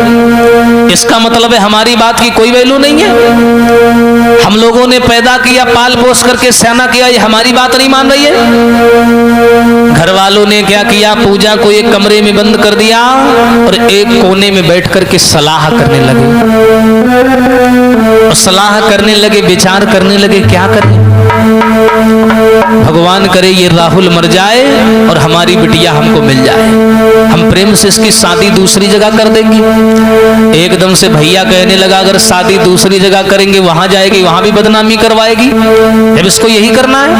इसका मतलब है हमारी बात की कोई वैल्यू नहीं है। हम लोगों ने पैदा किया, पाल पोस करके सयाना किया, ये हमारी बात नहीं मान रही है। घर वालों ने क्या किया, पूजा को एक कमरे में बंद कर दिया और एक कोने में बैठ करके सलाह करने लगे। और सलाह करने लगे, विचार करने लगे, क्या करें, भगवान करे ये राहुल मर जाए और हमारी बिटिया हमको मिल जाए, हम प्रेम से इसकी शादी दूसरी जगह कर देंगे। एकदम से भैया कहने लगा, अगर शादी दूसरी जगह करेंगे वहां जाएगी, वहां भी बदनामी करवाएगी, जब इसको यही करना है।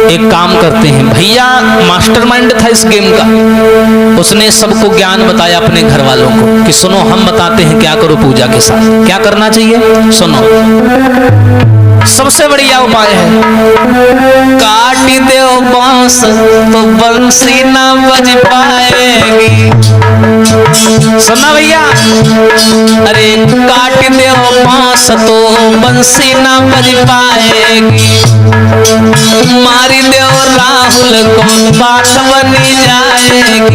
एक काम करते हैं, भैया मास्टरमाइंड था इस गेम का, उसने सबको ज्ञान बताया अपने घर वालों को कि सुनो हम बताते हैं क्या करो पूजा के साथ, क्या करना चाहिए सुनो। सबसे बढ़िया उपाय है, काट दो बांस तो बंसी ना बज पाएगी। सुनना भैया, अरे काट दो बांस तो बंसी ना बज पाएगी, मारी दो राहुल को बात बनी जाएगी।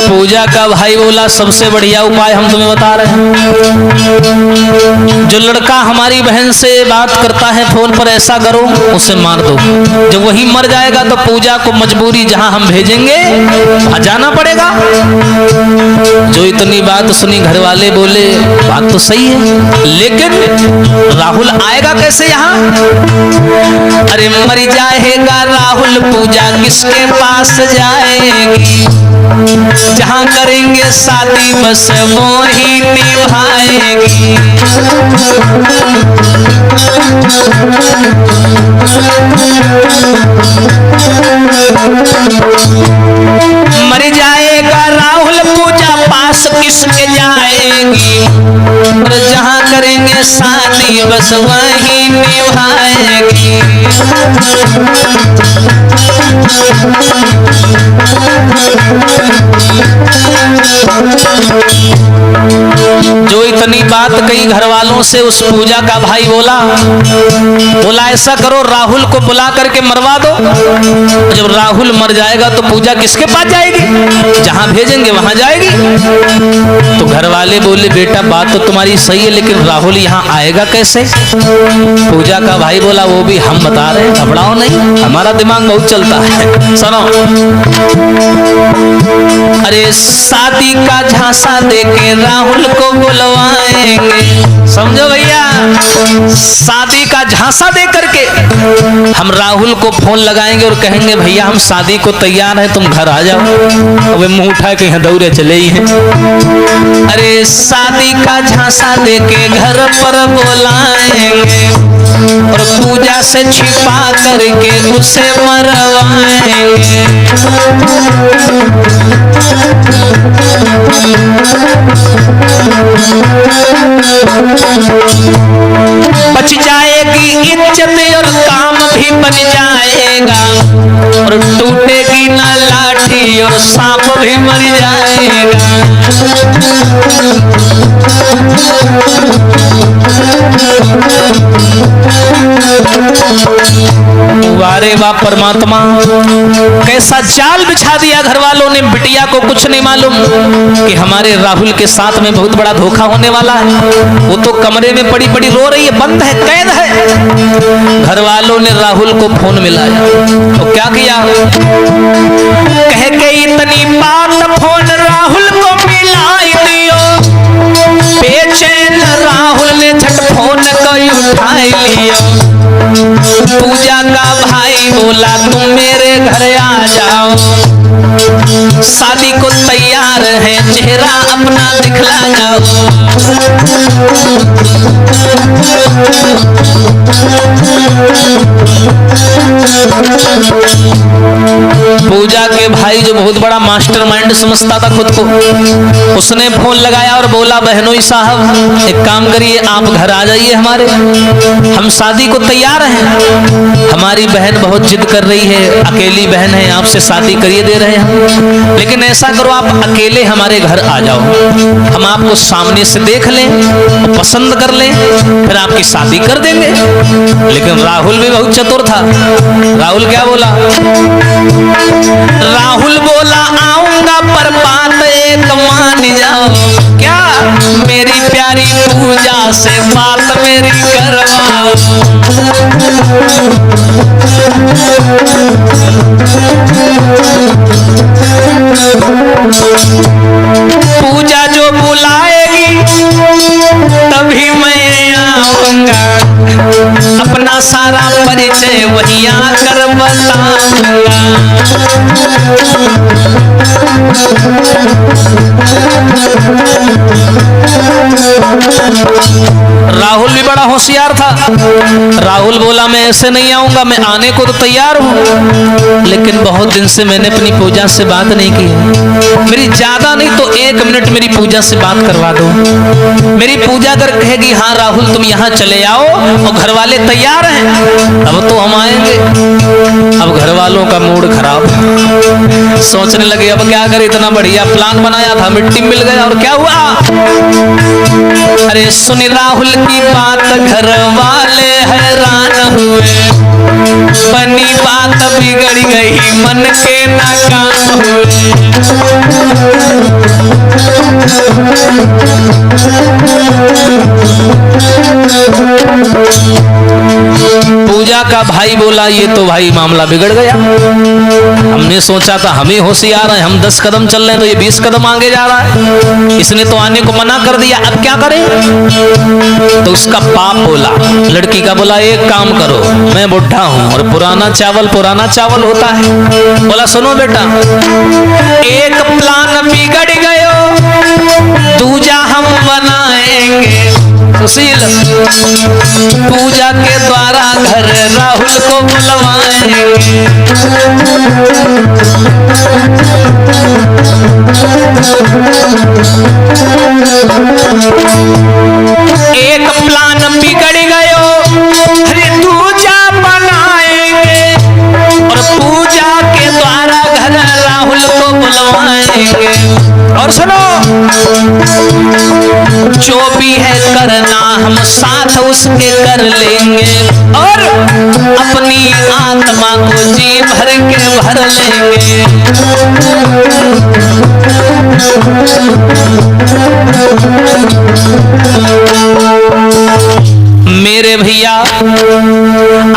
पूजा का भाई बोला, सबसे बढ़िया उपाय हम तुम्हें बता रहे हैं, जो लड़का लड़का हमारी बहन से बात करता है फोन पर, ऐसा करो उसे मार दो। जब वही मर जाएगा तो पूजा को मजबूरी जहां हम भेजेंगे वहां जाना पड़ेगा। जो इतनी बात सुनी घर वाले बोले बात तो सही है, लेकिन राहुल आएगा कैसे यहाँ? अरे मर जाएगा राहुल, पूजा किसके पास जाएगी? जहां करेंगे शादी बस वो ही निभाएगी। मर जाएगा राहुल, पूजा पास किसके जाएगी? और जहां करेंगे शादी बस वही निभाएगी। जो इतनी बात कही घर वालों से, उस पूजा का भाई बोला ऐसा करो राहुल को बुला करके मरवा दो। जब राहुल मर जाएगा तो पूजा किसके पास जाएगी? जहां भेजेंगे वहां जाएगी। तो घर वाले बोले बेटा बात तो तुम्हारी सही है, लेकिन राहुल यहाँ आएगा कैसे? पूजा का भाई बोला वो भी हम बता रहे हैं, घबराओ नहीं, हमारा दिमाग बहुत चलता है। सुनो, अरे शादी का झांसा देके राहुल को बुलवाएंगे। समझो भैया, शादी का झांसा दे करके हम राहुल को फोन लगाएंगे और कहेंगे भैया हम शादी को तैयार हैं, तुम घर आ जाओ। वे मुंह उठा के यहाँ दौड़े चले ही हैं। अरे शादी का झांसा देके घर पर बुलाएंगे और पूजा से छिपा करके उसे मरवाएंगे। बच जाएगी इज्जत और काम भी बन जाएगा, और टूटेगी ना लाठी और सांप भी मर जाएगा। वारे वाह परमात्मा, कैसा जाल बिछा दिया घर वालों ने। बिटिया को कुछ नहीं मालूम कि हमारे राहुल के साथ में बहुत बड़ा धोखा होने वाला है। वो तो कमरे में पड़ी पड़ी रो रही है, बंद है, कैद है। घर वालों ने राहुल को फोन मिलाया तो क्या किया, कह के इतनी बात फोन राहुल को मिलाई दियो। बेचैन राहुल ने झट फोन को उठाई लियो। पूजा का भाई बोला तुम मेरे घर आ जाओ, शादी को तैयार है, चेहरा अपना दिखला जाओ। पूजा के भाई जो बहुत बड़ा मास्टरमाइंड समझता था खुद को, उसने फोन लगाया और बोला बहनोई साहब एक काम करिए, आप घर आ जाइए हमारे, हम शादी को तैयार हैं। हमारी बहन बहुत जिद कर रही है, अकेली बहन है, आपसे शादी करिए दे रहे हैं, लेकिन ऐसा करो आप अकेले हमारे घर आ जाओ, हम आपको सामने से देख लें और पसंद कर लें, फिर आपकी शादी कर देंगे। लेकिन राहुल भी बहुत चतुर था। राहुल क्या बोला, राहुल बोला आऊंगा पर बात एक मान जाओ। क्या, मेरी प्यारी पूजा से बात मेरी करवाओ। पूजा जो बुलाएगी तभी मैं आऊंगा, अपना सारा परिचय वही आकर बताऊंगा। राहुल भी बड़ा होशियार था। राहुल बोला मैं ऐसे नहीं आऊंगा, मैं आने को तो तैयार हूं, लेकिन बहुत दिन से मैंने अपनी पूजा से बात नहीं की है। मेरी ज्यादा नहीं तो 1 मिनट मेरी पूजा से बात करवा दो। मेरी पूजा अगर कहेगी हाँ राहुल तुम यहाँ चले आओ और घर वाले तैयार हैं, अब तो हम आएंगे। अब घर वालों का मूड खराब, सोचने लगे अब क्या करे, इतना बढ़िया प्लान बनाया था मिट्टी मिल गया। और क्या हुआ, अरे सुन राहुल की बात घर वाले हैरान हुए, बनी बात बिगड़ गई मन के नाकाम हुए। का भाई बोला ये तो भाई मामला बिगड़ गया, हमने सोचा था हम ही होशियार हैं, हम 10 कदम चल रहे हैं तो ये 20 कदम आगे जा रहा है, इसने तो आने को मना कर दिया, अब क्या करें। तो उसका बाप बोला, लड़की का बोला एक काम करो, मैं बुढ़ा हूं और पुराना चावल होता है। बोला सुनो बेटा, एक प्लान बिगड़ गयो, दूजा हम बनाएंगे। सुशील, पूजा के द्वारा घर राहुल को बुलवाएंगे। एक प्लान बिगड़ गयो, अरे दूजा बनाएंगे और पूजा के द्वारा घर राहुल को बुलवाएंगे। और सुनो, जो भी है करना हम साथ उसके कर लेंगे और अपनी आत्मा को जी भर के भर लेंगे। मेरे भैया,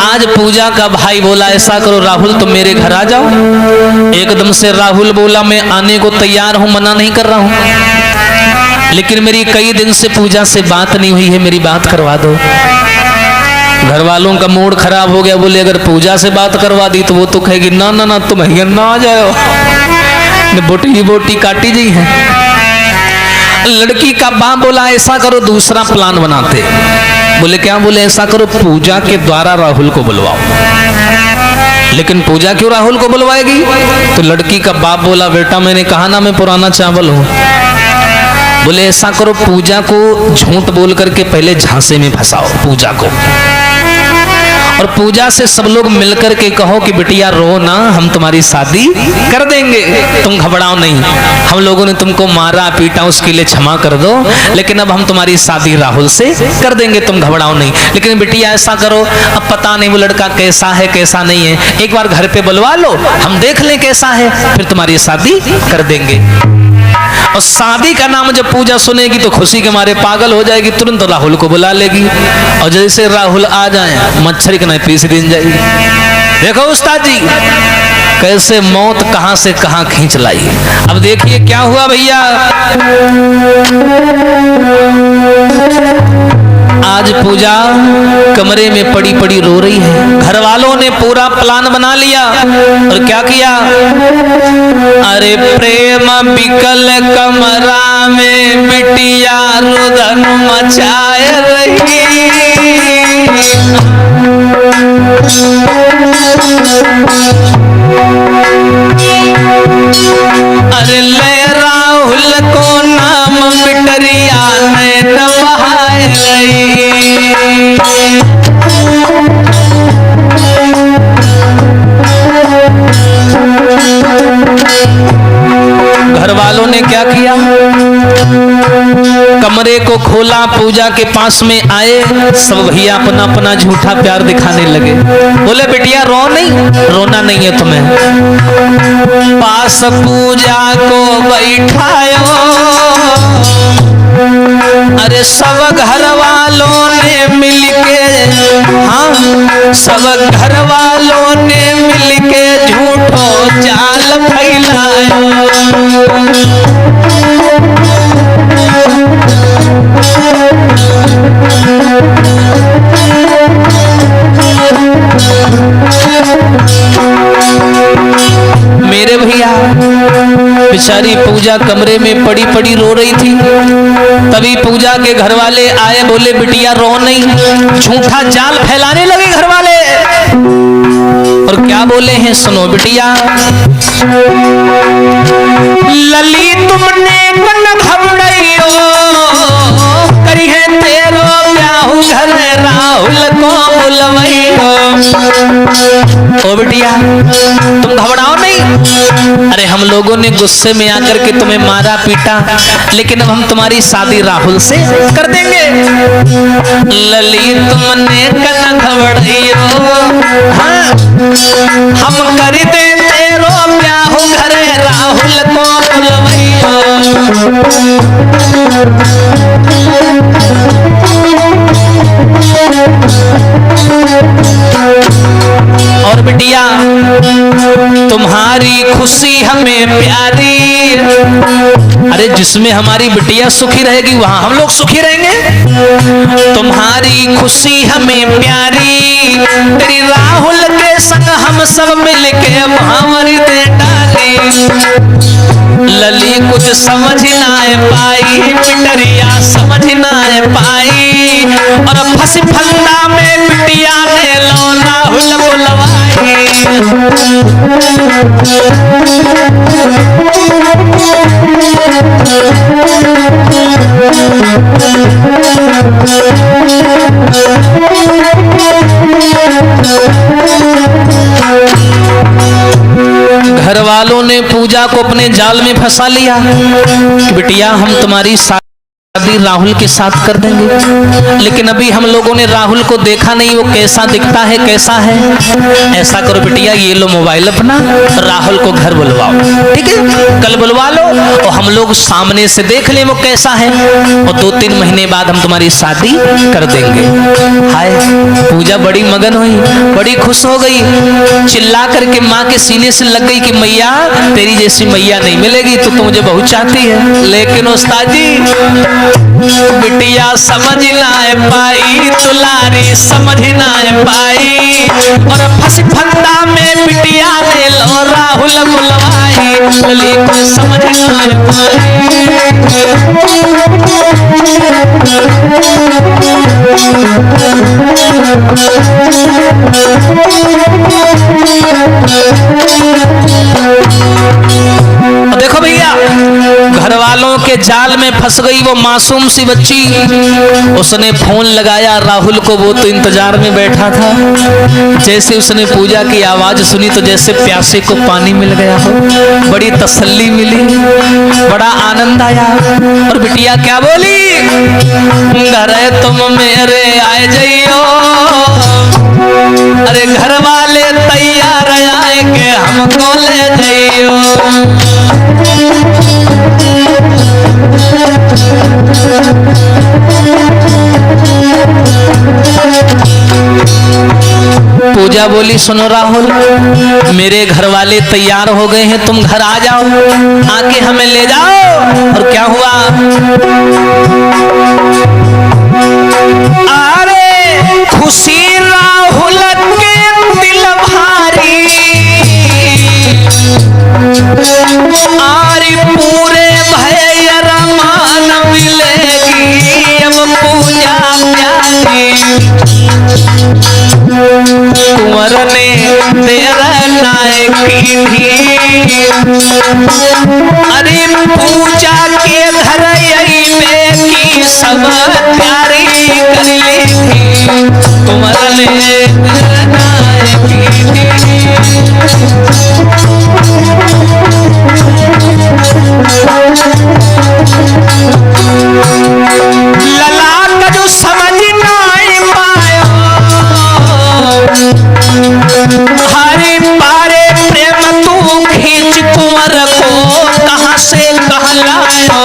आज पूजा का भाई बोला ऐसा करो राहुल तुम मेरे घर आ जाओ। एकदम से राहुल बोला मैं आने को तैयार हूं, मना नहीं कर रहा हूं, लेकिन मेरी कई दिन से पूजा से बात नहीं हुई है, मेरी बात करवा दो। घर वालों का मूड खराब हो गया, बोले अगर पूजा से बात करवा दी तो वो तो कहेगी ना ना ना तुम ना आ जाओ, बोटी बोटी काटी जी है। लड़की का बाप बोला ऐसा करो दूसरा प्लान बनाते। बोले क्या? बोले ऐसा करो पूजा के द्वारा राहुल को बुलवाओ। लेकिन पूजा क्यों राहुल को बुलवाएगी? तो लड़की का बाप बोला बेटा मैंने कहा ना मैं पुराना चावल हूं। बोले ऐसा करो पूजा को झूठ बोल करके पहले झांसे में फंसाओ पूजा को, और पूजा से सब लोग मिलकर के कहो कि बिटिया रो ना, हम तुम्हारी शादी कर देंगे, तुम घबराओ नहीं, हम लोगों ने तुमको मारा पीटा उसके लिए क्षमा कर दो, लेकिन अब हम तुम्हारी शादी राहुल से कर देंगे, तुम घबराओ नहीं। लेकिन बिटिया ऐसा करो, अब पता नहीं वो लड़का कैसा है कैसा नहीं है, एक बार घर पे बुलवा लो, हम देख लें कैसा है, फिर तुम्हारी शादी कर देंगे। और शादी का नाम जब पूजा सुनेगी तो खुशी के मारे पागल हो जाएगी, तुरंत राहुल को बुला लेगी, और जैसे राहुल आ जाए मच्छर के नहीं पीस दिन जाएगी। देखो उस्ताद जी कैसे मौत कहां से कहां खींच लाई। अब देखिए क्या हुआ भैया, आज पूजा कमरे में पड़ी पड़ी रो रही है। घर वालों ने पूरा प्लान बना लिया और क्या किया, अरे प्रेम बिकल कमरा में बिटिया रुदन मचाए रही, अरे ले राहुल को नाम बिटरिया ने नवाए रही। घर वालों ने क्या किया, कमरे को खोला, पूजा के पास में आए, सब भैया अपना अपना झूठा प्यार दिखाने लगे। बोले बिटिया रो नहीं, रोना नहीं है तुम्हें। पास पूजा को बैठायो, अरे सब घर वालों ने मिलके, हाँ सब घर वालों ने मिलके झूठो जाल फैलायो। मेरे भैया बेचारी पूजा कमरे में पड़ी पड़ी रो रही थी, तभी पूजा के घर वाले आए, बोले बिटिया रो नहीं, झूठा जाल फैलाने लगे घर वाले। और क्या बोले हैं सुनो बिटिया, लली तुमने मन घबराइयो, करी है तेरो ब्याहु घर राहुल को बुलवाइयो। ओ बिटिया तुम घबराओ नहीं, अरे हम लोगों ने गुस्से में आकर के तुम्हें मारा पीटा, लेकिन अब हम तुम्हारी शादी राहुल से कर देंगे। लली तुमने कन घबराइयो, हाँ हम कर दे तेरो ब्याहु घर राहुल को बुलवाइयो। हमें प्यारी। अरे जिसमें हमारी बिटिया सुखी रहेगी वहां हम लोग सुखी रहेंगे। तुम्हारी खुशी हमें प्यारी, तेरी राहुल के संग हम सब मिलके भांवरी दे डाली। लली कुछ समझ ना पाई, पिटरिया समझ ना पाई, और फंसी फंदा में बिटिया ने लो राहुल बुलवाई। घर वालों ने पूजा को अपने जाल में फंसा लिया कि बिटिया हम तुम्हारी शादी राहुल के साथ कर देंगे, लेकिन अभी हम लोगों ने राहुल को देखा नहीं, वो कैसा दिखता है कैसा है। ऐसा करो बिटिया, ये लो मोबाइल अपना, राहुल को घर बुलवाओ, ठीक है, कल बुलवा लो और हम लोग सामने से देख लें वो कैसा है, और 2-3 महीने बाद हम तुम्हारी शादी कर देंगे। हाय पूजा बड़ी मगन हुई, बड़ी खुश हो गई, चिल्ला करके माँ के सीने से लग गई कि मैया तेरी जैसी मैया नहीं मिलेगी, तू तो मुझे बहुत चाहती है। लेकिन उस्ताद जी बिटिया समझ ना पाई, दुलारी समझ ना पाई, और फंसी फंदा में बिटिया ने लो राहुल बुलवाई। लेकिन समझ ना पाई। देखो भैया घर वालों के जाल में फंस गई वो मासूम सी बच्ची। उसने फोन लगाया राहुल को, वो तो इंतजार में बैठा था। जैसे उसने पूजा की आवाज सुनी तो जैसे प्यासे को पानी मिल गया हो, बड़ी तसल्ली मिली, बड़ा आनंद आया। और बिटिया क्या बोली, घर तुम मेरे आए जाइयो, अरे घर वाले तैयार आए के हमको ले जाइयो। पूजा बोली सुनो राहुल, मेरे घर वाले तैयार हो गए हैं, तुम घर आ जाओ, आके हमें ले जाओ। और क्या हुआ, अरे खुशी राहुल के दिल भारी, आरी पूरे भय रमान मिलेगी अब पूजा प्यारी। कुंवर ने तेरा नायक की थी, अरे पूजा के घर यही में की सब प्यारी कर ली थी। कुंवर ने तेरा नायक की थी, लला का जो समझ ना पायो, हरे पारे प्रेम तू खींच कुंवर को कहां से कहलायो,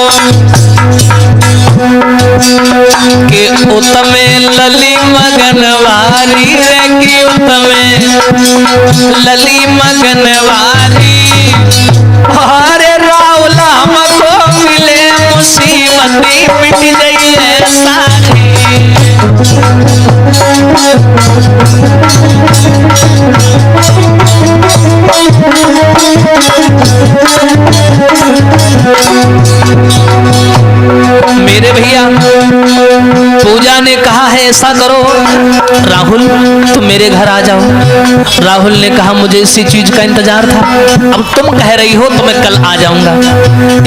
कि उत्तमे लली मगनवारी रे, कि उत्तमे लली मगनवारी। हरे राहुल हमको मिले मुसीबती मिट गई है सारी। मेरे भैया पूजा ने कहा है ऐसा करो राहुल तुम मेरे घर आ जाओ। राहुल ने कहा मुझे इसी चीज का इंतजार था, अब तुम कह रही हो तो मैं कल आ जाऊंगा।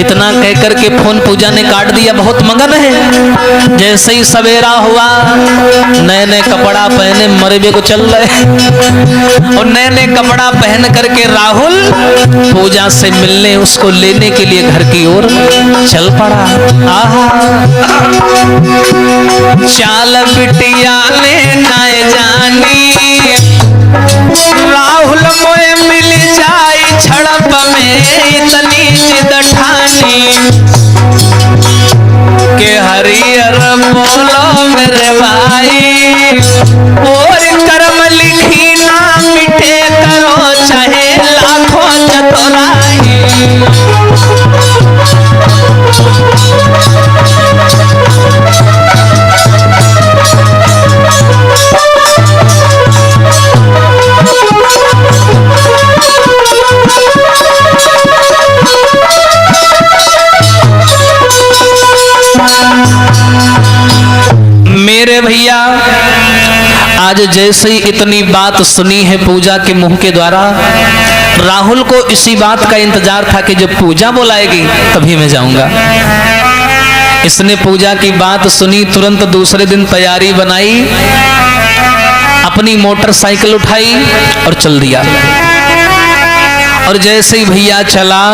इतना कह करके फोन पूजा ने काट दिया, बहुत मगन है। जैसे ही सवेरा हुआ नए नए कपड़ा पहने मरबे को चल रहे, और नए नए कपड़ा पहन करके राहुल पूजा से मिलने उसको लेने के लिए घर की ओर चल पड़ा। आहा चाल बिटिया ने नाय जानी, राहुल मोए मिल जाई छड़प में इतनी जिद ठानी, के हरियर बोलो मेरे भाई, और कर्म लिखी ना मिटे करो चाहे लाखों चतुराई। मेरे भैया आज जैसे ही इतनी बात सुनी है पूजा के मुंह के द्वारा, राहुल को इसी बात का इंतजार था कि जब पूजा बुलाएगी तभी मैं जाऊंगा। इसने पूजा की बात सुनी, तुरंत दूसरे दिन तैयारी बनाई, अपनी मोटरसाइकिल उठाई और चल दिया। और जैसे ही भैया चला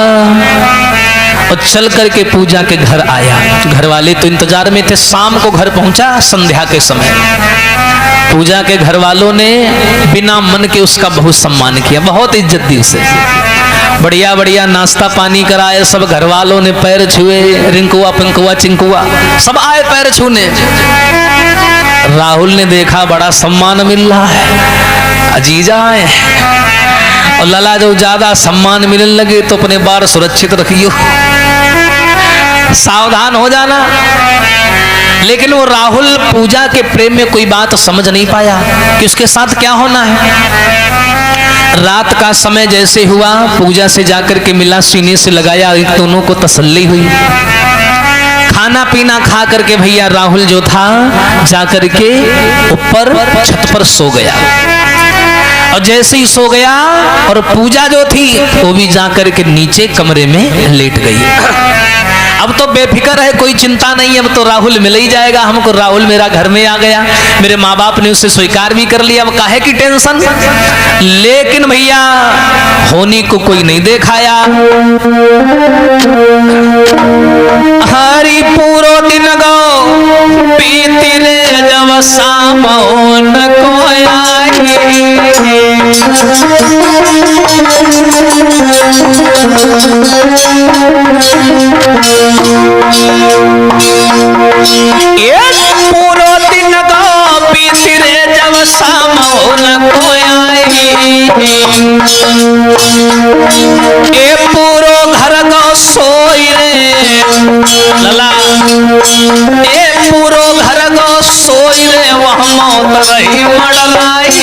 और चल करके पूजा के घर आया, घर वाले तो इंतजार में थे। शाम को घर पहुंचा, संध्या के समय। पूजा के घर वालों ने बिना मन के उसका बहुत सम्मान किया, बहुत इज्जत दी उसे। बढ़िया बढ़िया नाश्ता पानी कराए, सब घर वालों ने पैर छुए, रिंकुआ पिंकुआ चिंकुआ सब आए पैर छूने। राहुल ने देखा बड़ा सम्मान मिल रहा है, अजीजा आए। और लला जो ज्यादा सम्मान मिलने लगे तो अपने बार सुरक्षित रखियो, सावधान हो जाना। लेकिन वो राहुल पूजा के प्रेम में कोई बात समझ नहीं पाया कि उसके साथ क्या होना है। रात का समय जैसे हुआ, पूजा से जाकर के मिला, सीने से लगाया, दोनों को तसल्ली हुई। खाना पीना खा करके भैया राहुल जो था जाकर के ऊपर छत पर सो गया। और जैसे ही सो गया और पूजा जो थी वो भी जाकर के नीचे कमरे में लेट गई। अब तो बेफिक्र है, कोई चिंता नहीं, अब तो राहुल मिल ही जाएगा हमको। राहुल मेरा घर में आ गया, मेरे माँ बाप ने उसे स्वीकार भी कर लिया, अब काहे की टेंशन। लेकिन भैया होनी को कोई नहीं देखाया। हरी पूरो दिन गो पीती रे जब शाम न कोई पूरो दिन गो पीती रे जब शाम न कोई ए पूरो घर गो सोई रे लला, ए पूरो घर गो सोई रे वह मौत रही मड़लाई।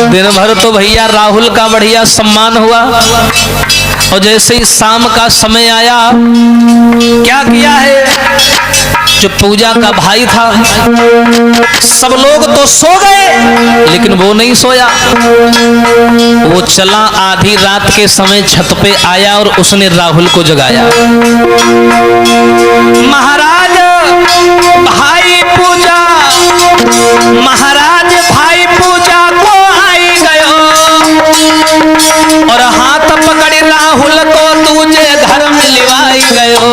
दिन भर तो भैया राहुल का बढ़िया सम्मान हुआ। और जैसे ही शाम का समय आया, क्या किया है, जो पूजा का भाई था, सब लोग तो सो गए लेकिन वो नहीं सोया। वो चला, आधी रात के समय छत पे आया और उसने राहुल को जगाया। महाराज भाई पूजा, महाराज भाई पूजा को आई गयो और हाथ पकड़ी राहुल को तुझे घर में लिवाई गयो।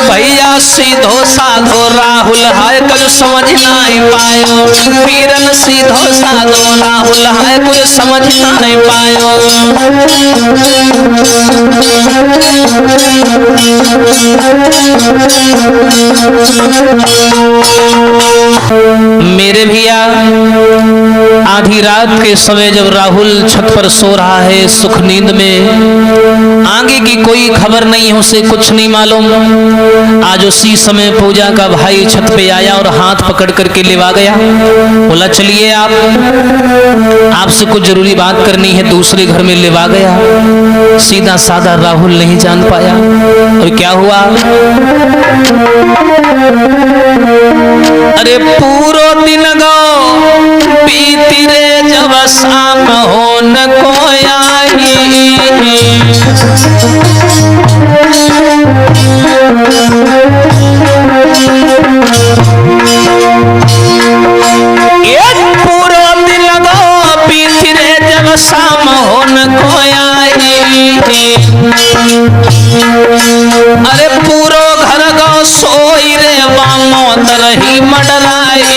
भैया सीधो साधो राहुल है कुछ समझ नहीं पायो, पीरन सीधो साधो राहुल है कुछ समझ नहीं पायो। मेरे भैया आधी रात के समय जब राहुल छत पर सो रहा है सुख नींद में, आगे की कोई खबर नहीं है, उसे कुछ नहीं मालूम। आज उसी समय पूजा का भाई छत पे आया और हाथ पकड़ करके लेवा गया। बोला चलिए आपसे कुछ जरूरी बात करनी है, दूसरे घर में लेवा गया। सीधा साधा राहुल नहीं जान पाया। और क्या हुआ, अरे पूरो दिन गो पीती रे जब शाम हो न कोई आई। एक पूरो दिन गो पीती रे जब शाम हो न कोई आई। अरे पूरो घर गो सोई रे वामो तरही मडराई।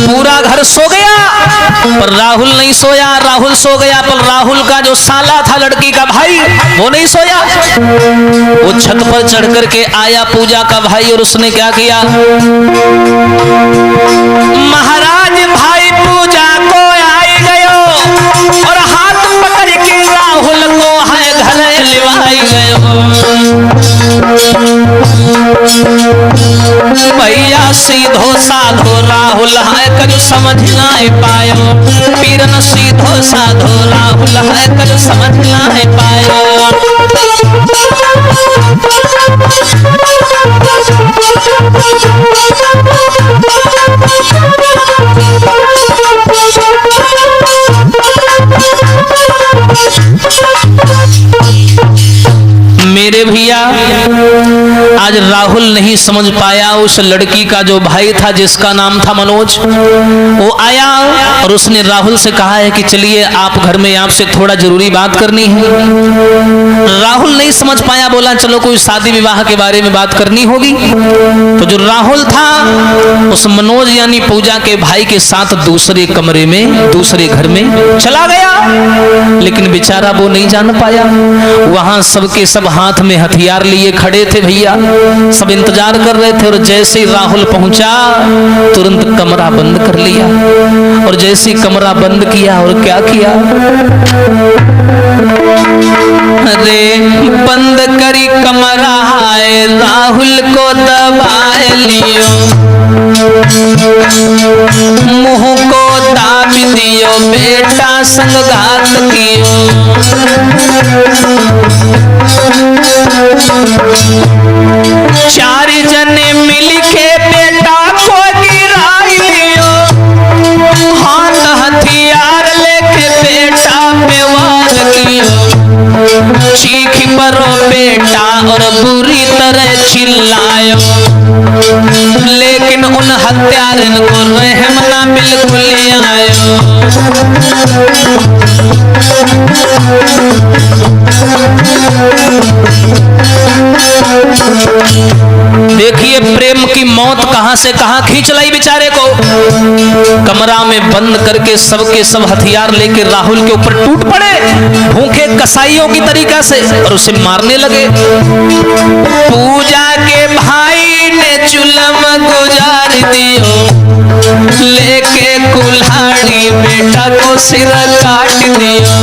पूरा घर सो गया पर राहुल नहीं सोया। राहुल सो गया पर राहुल का जो साला था, लड़की का भाई, वो नहीं सोया। वो छत पर चढ़ करके आया पूजा का भाई और उसने क्या किया, महाराज भाई पूजा को आई गयो और हाथ पकड़ के राहुल को है घर लिवाई गयो। भैया सीधो साधो राहुल है कल समझ ना पायो, पीरन सीधो साधो राहुल है कल समझ ना पायो। मेरे भैया आज राहुल नहीं समझ पाया उस लड़की का जो भाई था जिसका नाम था मनोज, वो आया और उसने राहुल से कहा है कि चलिए आप घर में आपसे थोड़ा जरूरी बात करनी है। राहुल नहीं समझ पाया, बोला चलो कोई शादी विवाह के बारे में बात करनी होगी। तो जो राहुल था उस मनोज यानी पूजा के भाई के साथ दूसरे कमरे में दूसरे घर में चला गया, लेकिन बेचारा वो नहीं जान पाया। वहां सबके सब हाथ में हथियार लिए खड़े थे भैया, सब इंतजार कर रहे थे। और जैसे ही राहुल पहुंचा तुरंत कमरा बंद कर लिया, और जैसे ही कमरा बंद किया और क्या किया, अरे बंद करी कमरा है राहुल को दबाए लियो, मुंह को दाब दियो बेटा संग घात कियो। चार जने मिल के बेटा को गिराई लियो, हाथ हथियार लेके बेटा पे वार कियो। चीख परो बेटा और बुरी तरह चिल्लायो, लेकिन उन हत्यारन को रहम ना बिल्कुल आयो। देखिए प्रेम की मौत कहां से कहां खींच लाई बेचारे को। कमरा में बंद करके सबके सब हथियार लेके राहुल के ऊपर टूट पड़े भूखे कसाईयों की तरीका से और उसे मारने लगे। पूजा के भाई ने चुलम गुजार दियो, लेके कुल्हाड़ी बेटा को सिर काट दियो।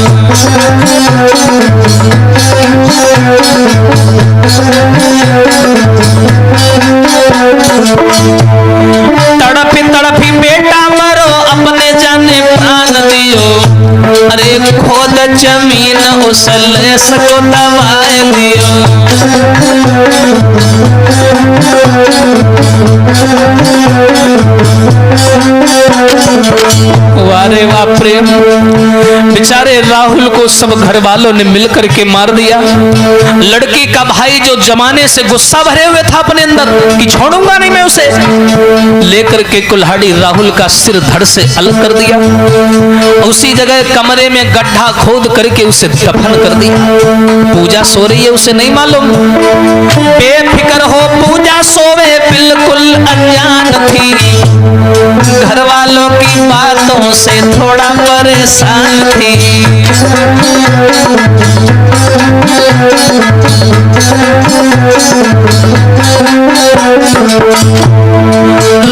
तड़पी तड़पी बेटा मरो अपने जाने प्राण दियो, अरे खोद जमीन उस लेस को दबाए दियो। वारे वाह प्रेम, बेचारे राहुल को सब घर वालों ने मिलकर के मार दिया। लड़की का भाई जो जमाने से गुस्सा भरे हुए था अपने अंदर कि छोड़ूंगा नहीं मैं उसे, लेकर के कुल्हाड़ी राहुल का सिर धड़ से अलग कर दिया। उसी जगह कमरे में गड्ढा खोद करके उसे दफन कर दिया। पूजा सो रही है, उसे नहीं मालूम। बेफिक्र हो पूजा सोवे बिल्कुल अनजान थी, घर वालों की बातों से थोड़ा परेशान थी।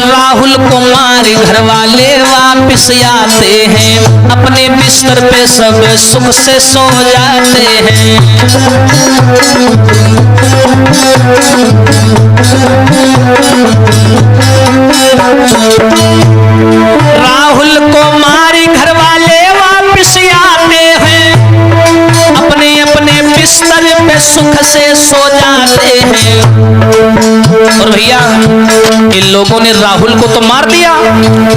राहुल को मारे घर वाले वापिस आते हैं, अपने बिस्तर पे सब सुख से सो जाते हैं। राहुल को मारी घर वाले वापिस आते हैं, अपने अपने बिस्तर पे सुख से सो जाते हैं। और भैया इन लोगों ने राहुल को तो मार दिया,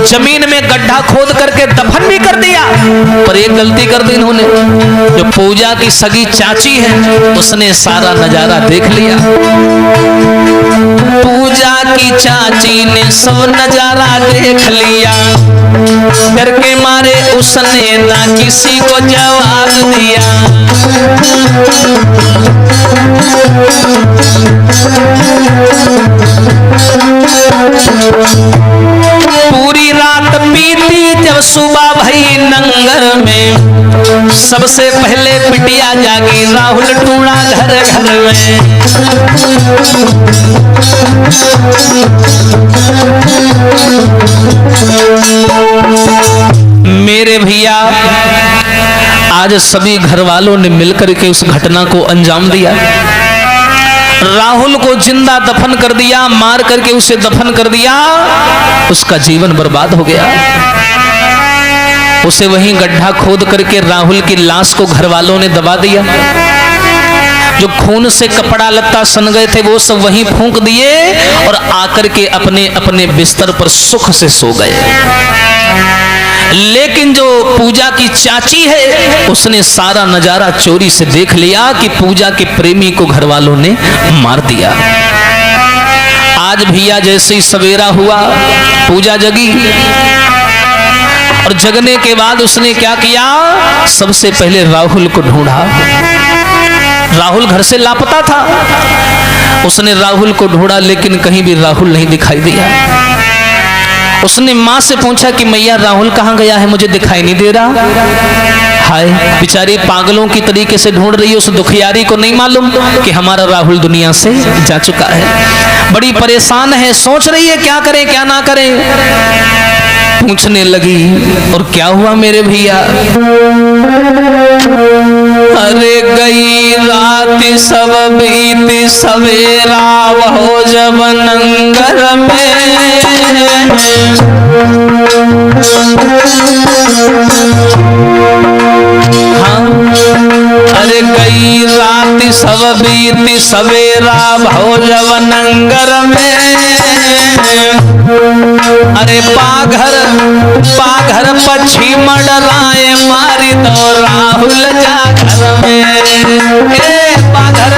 जमीन में गड्ढा खोद करके दफन भी कर दिया, पर एक गलती कर दी इन्होंने। जो पूजा की सगी चाची है उसने सारा नजारा देख लिया। पूजा की चाची ने सब नजारा देख लिया, डर के मारे उसने ना किसी को जवाब दिया। पूरी रात बीती, जब सुबह भई नंगर में सबसे पहले बिटिया जागी, राहुल टूड़ा घर घर में। मेरे भैया आज सभी घर वालों ने मिलकर के उस घटना को अंजाम दिया। राहुल को जिंदा दफन कर दिया, मार करके उसे दफन कर दिया। उसका जीवन बर्बाद हो गया। उसे वहीं गड्ढा खोद करके राहुल की लाश को घर वालों ने दबा दिया। जो खून से कपड़ा लत्ता सन गए थे वो सब वहीं फूंक दिए और आकर के अपने अपने बिस्तर पर सुख से सो गए। लेकिन जो पूजा की चाची है उसने सारा नजारा चोरी से देख लिया कि पूजा के प्रेमी को घर वालों ने मार दिया। आज भैया जैसे ही सवेरा हुआ, पूजा जगी और जगने के बाद उसने क्या किया, सबसे पहले राहुल को ढूंढा। राहुल घर से लापता था। उसने राहुल को ढूंढा लेकिन कहीं भी राहुल नहीं दिखाई दिया। उसने माँ से पूछा कि मैया राहुल कहाँ गया है, मुझे दिखाई नहीं दे रहा। हाय, बेचारी पागलों की तरीके से ढूंढ रही है। उस दुखियारी को नहीं मालूम कि हमारा राहुल दुनिया से जा चुका है। बड़ी परेशान है, सोच रही है क्या करे क्या ना करे। पूछने लगी और क्या हुआ मेरे भैया। अरे गई रात सब बीती सवेरा हो जब नंगर में। हाँ, अरे गई रात सब बीती सवेरा हो जब नंगर में। अरे पाघर पक्षी मंडराए मारी तो राहुल जागर में। ए पाघर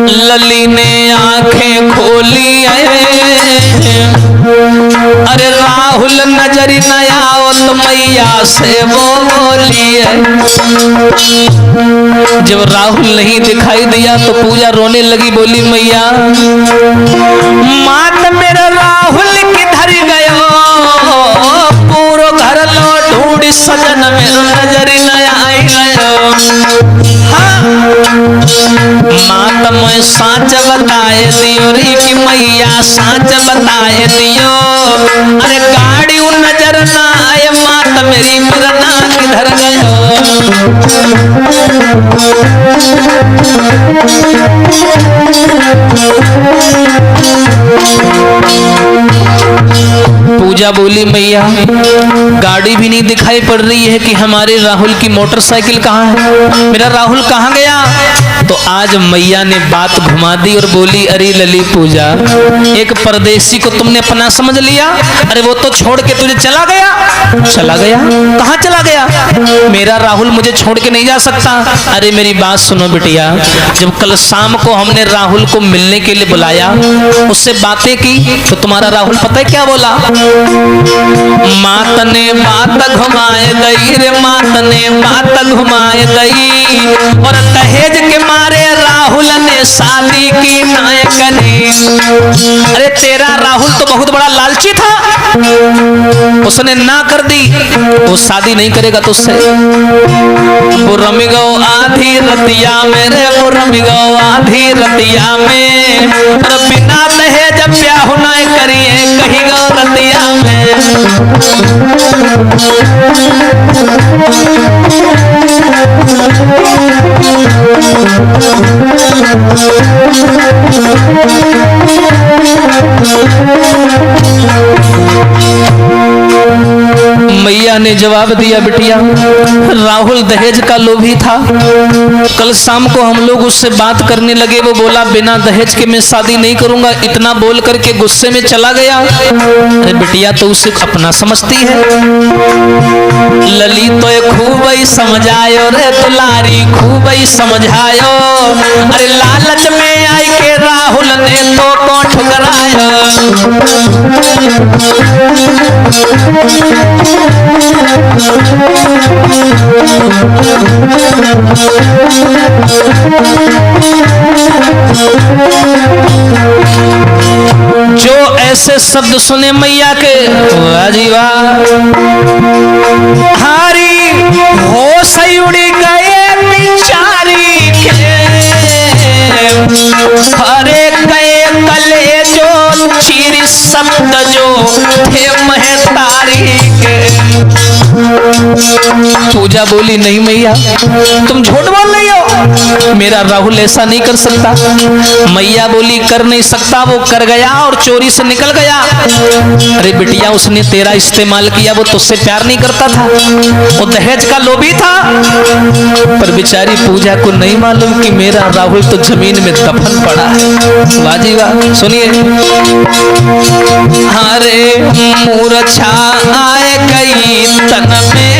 लली ने आंखें खोली। अरे राहुल नजरी नया तो मैया से बोली। जब राहुल नहीं दिखाई दिया तो पूजा रोने लगी, बोली मैया मात मेरा राहुल किधर गयो, पूरो घर लो ढूंढ सजन मेरा नजरी नया आई गयो। हाँ, मात मैं साँच बताए दियो रे कि मैया साँच बताए दियो। अरे गाड़ी नजर ना आए मात मेरी मिरना किधर गयो। पूजा बोली मैया गाड़ी भी नहीं दिखाई पड़ रही है कि हमारे राहुल की मोटरसाइकिल कहाँ है, मेरा राहुल कहाँ गया। तो आज मैया ने बात घुमा दी और बोली अरे लली पूजा, एक परदेसी को तुमने अपना समझ लिया। अरे वो तो छोड़ के तुझे चला गया। चला गया? कहाँ चला गया? मेरा राहुल मुझे छोड़ के नहीं जा सकता। अरे मेरी बात सुनो बिटिया, जब कल शाम को हमने राहुल को मिलने के लिए बुलाया, उससे बातें की तो तुम्हारा राहुल पता है क्या बोला? मात ने बात घुमाए गई रे, मात ने बात घुमाए गई और दहेज के मारे राहुल ने शादी की नायक ने। अरे तेरा राहुल तो बहुत बड़ा लालची था, उसने ना कर दी, वो शादी नहीं करेगा तुझसे। वो रमी गो आधी रतिया में रे, वो रमी गो आधी रतिया में, और बिना दहेज ब्याह ना करिए कहीं गो रतिया में। मैया ने जवाब दिया बिटिया राहुल दहेज का लोभी था। कल शाम को हम लोग उससे बात करने लगे, वो बोला बिना दहेज के मैं शादी नहीं करूंगा। इतना बोल करके गुस्से में चला गया। अरे बिटिया तो उसे अपना समझती है। लली तो खूब ही समझायो रे दुलारी, खूब ही समझायो। अरे लालच में आई के राहुल ने तो को ठुकरायो। जो ऐसे शब्द सुने मैया के, वाह जी वाह, हारी होश उड़ गए बिचारी के। पूजा बोली नहीं मैया तुम झूठ बोल रही हो, मेरा राहुल ऐसा नहीं कर सकता। मैया बोली कर नहीं सकता, वो कर गया और चोरी से निकल गया। अरे बिटिया उसने तेरा इस्तेमाल किया, वो तुझसे प्यार नहीं करता था, वो दहेज का लोभी था। पर बेचारी पूजा को नहीं मालूम कि मेरा राहुल तो जमीन में दफन पड़ा है। वाजी वाह, सुनिए। अरे मूर्छा आए गई तन में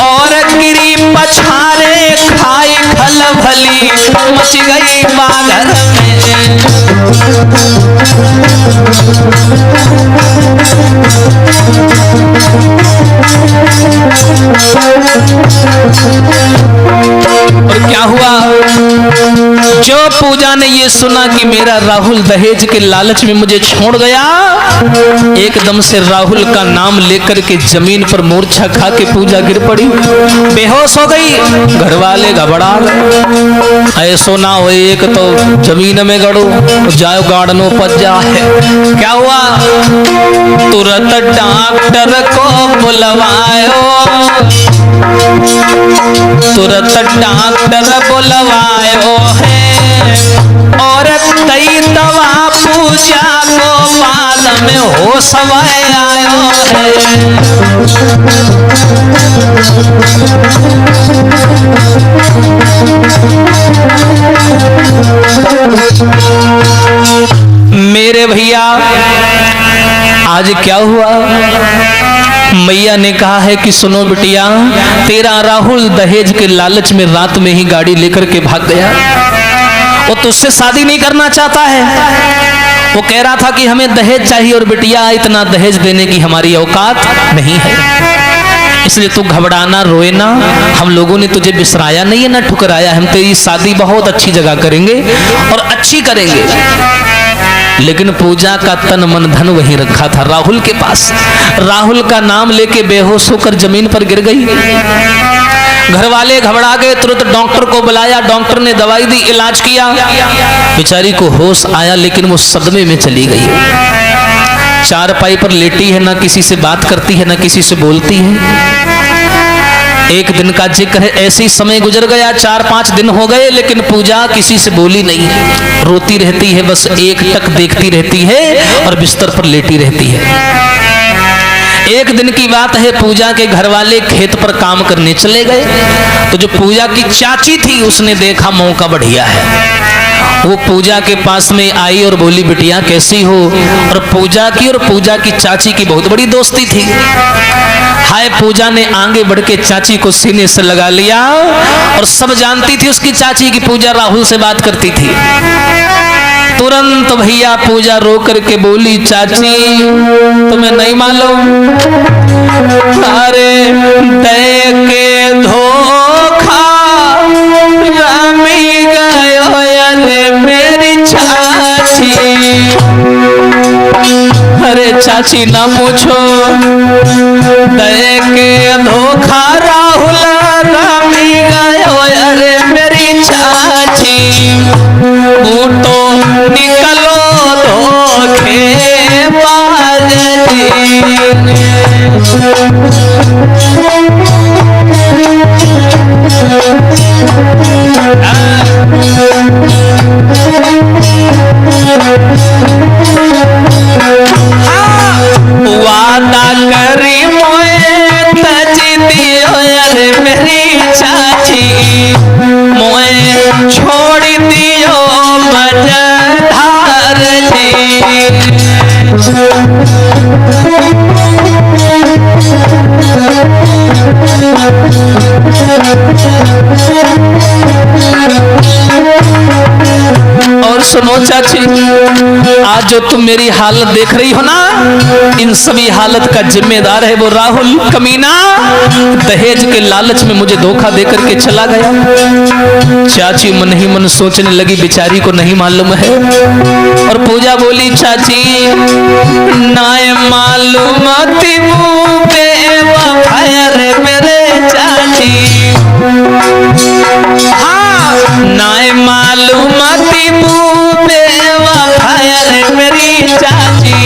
और गिरी पछारे खाई खल भली मच गई बागर में। और क्या हुआ, जो पूजा ने ये सुना कि मेरा राहुल दहेज के लालच में मुझे छोड़ गया, एकदम से राहुल का नाम लेकर के जमीन पर मूर्छा खा के पूजा गिर पड़ी, बेहोश हो गई। घर वाले घबरा गए, ऐसो ना हो एक तो जमीन में गड़ो जाओ गाड़नो पच जाए। क्या हुआ, तुरंत डॉक्टर को बुलवायो, तुरंत डॉक्टर बुलवायो है और कई दवा पूजा को बाद में हो समय आयो है। मेरे भैया आज क्या हुआ, मैया ने कहा है कि सुनो बिटिया, तेरा राहुल दहेज के लालच में रात में ही गाड़ी लेकर के भाग गया। वो तुझसे शादी नहीं करना चाहता है, वो कह रहा था कि हमें दहेज चाहिए और बिटिया इतना दहेज देने की हमारी औकात नहीं है, इसलिए तू घबराना रोए ना, हम लोगों ने तुझे बिसराया नहीं है ना ठुकराया, हम तेरी शादी बहुत अच्छी जगह करेंगे और अच्छी करेंगे। लेकिन पूजा का तन मन धन वहीं रखा था राहुल के पास। राहुल का नाम लेके बेहोश होकर जमीन पर गिर गई। घर वाले घबरा गए, तुरंत डॉक्टर को बुलाया, डॉक्टर ने दवाई दी, इलाज किया, बेचारी को होश आया लेकिन वो सदमे में चली गई। चारपाई पर लेटी है, ना किसी से बात करती है, ना किसी से बोलती है। एक दिन का जिक्र है, ऐसे ही समय गुजर गया, 4-5 दिन हो गए लेकिन पूजा किसी से बोली नहीं, रोती रहती है, बस एक टक देखती रहती है और बिस्तर पर लेटी रहती है। एक दिन की बात है, पूजा के घर वाले खेत पर काम करने चले गए, तो जो पूजा की चाची थी उसने देखा मौका बढ़िया है, वो पूजा के पास में आई और बोली बिटिया कैसी हो। और पूजा की चाची की बहुत बड़ी दोस्ती थी। हाय, पूजा ने आगे बढ़ के चाची को सीने से लगा लिया और सब जानती थी उसकी चाची की पूजा राहुल से बात करती थी। तुरंत भैया पूजा रो करके बोली चाची तुम्हें नहीं मालूम, अरे दे के धोखा रामी गयो अरे मेरी चाची। अरे चाची ना पूछो, दे के धोखा राहुल रामी गयो अरे मेरी चाची। बूटो निकलो धोखे बाज वादा करी मोए तजी दियो अरे मेरी चाची, मोए छोड़ दियो मझधार जी। और सुनो चाची, आज जो तुम मेरी हालत देख रही हो ना, इन सभी हालत का जिम्मेदार है वो राहुल कमीना, दहेज के लालच में मुझे धोखा देकर के चला गया। चाची मन ही मन सोचने लगी बेचारी को नहीं मालूम है। और पूजा बोली चाची नाय मालूम थी मेरे चाची, हाँ नाय मालूम थी मेरी चाची,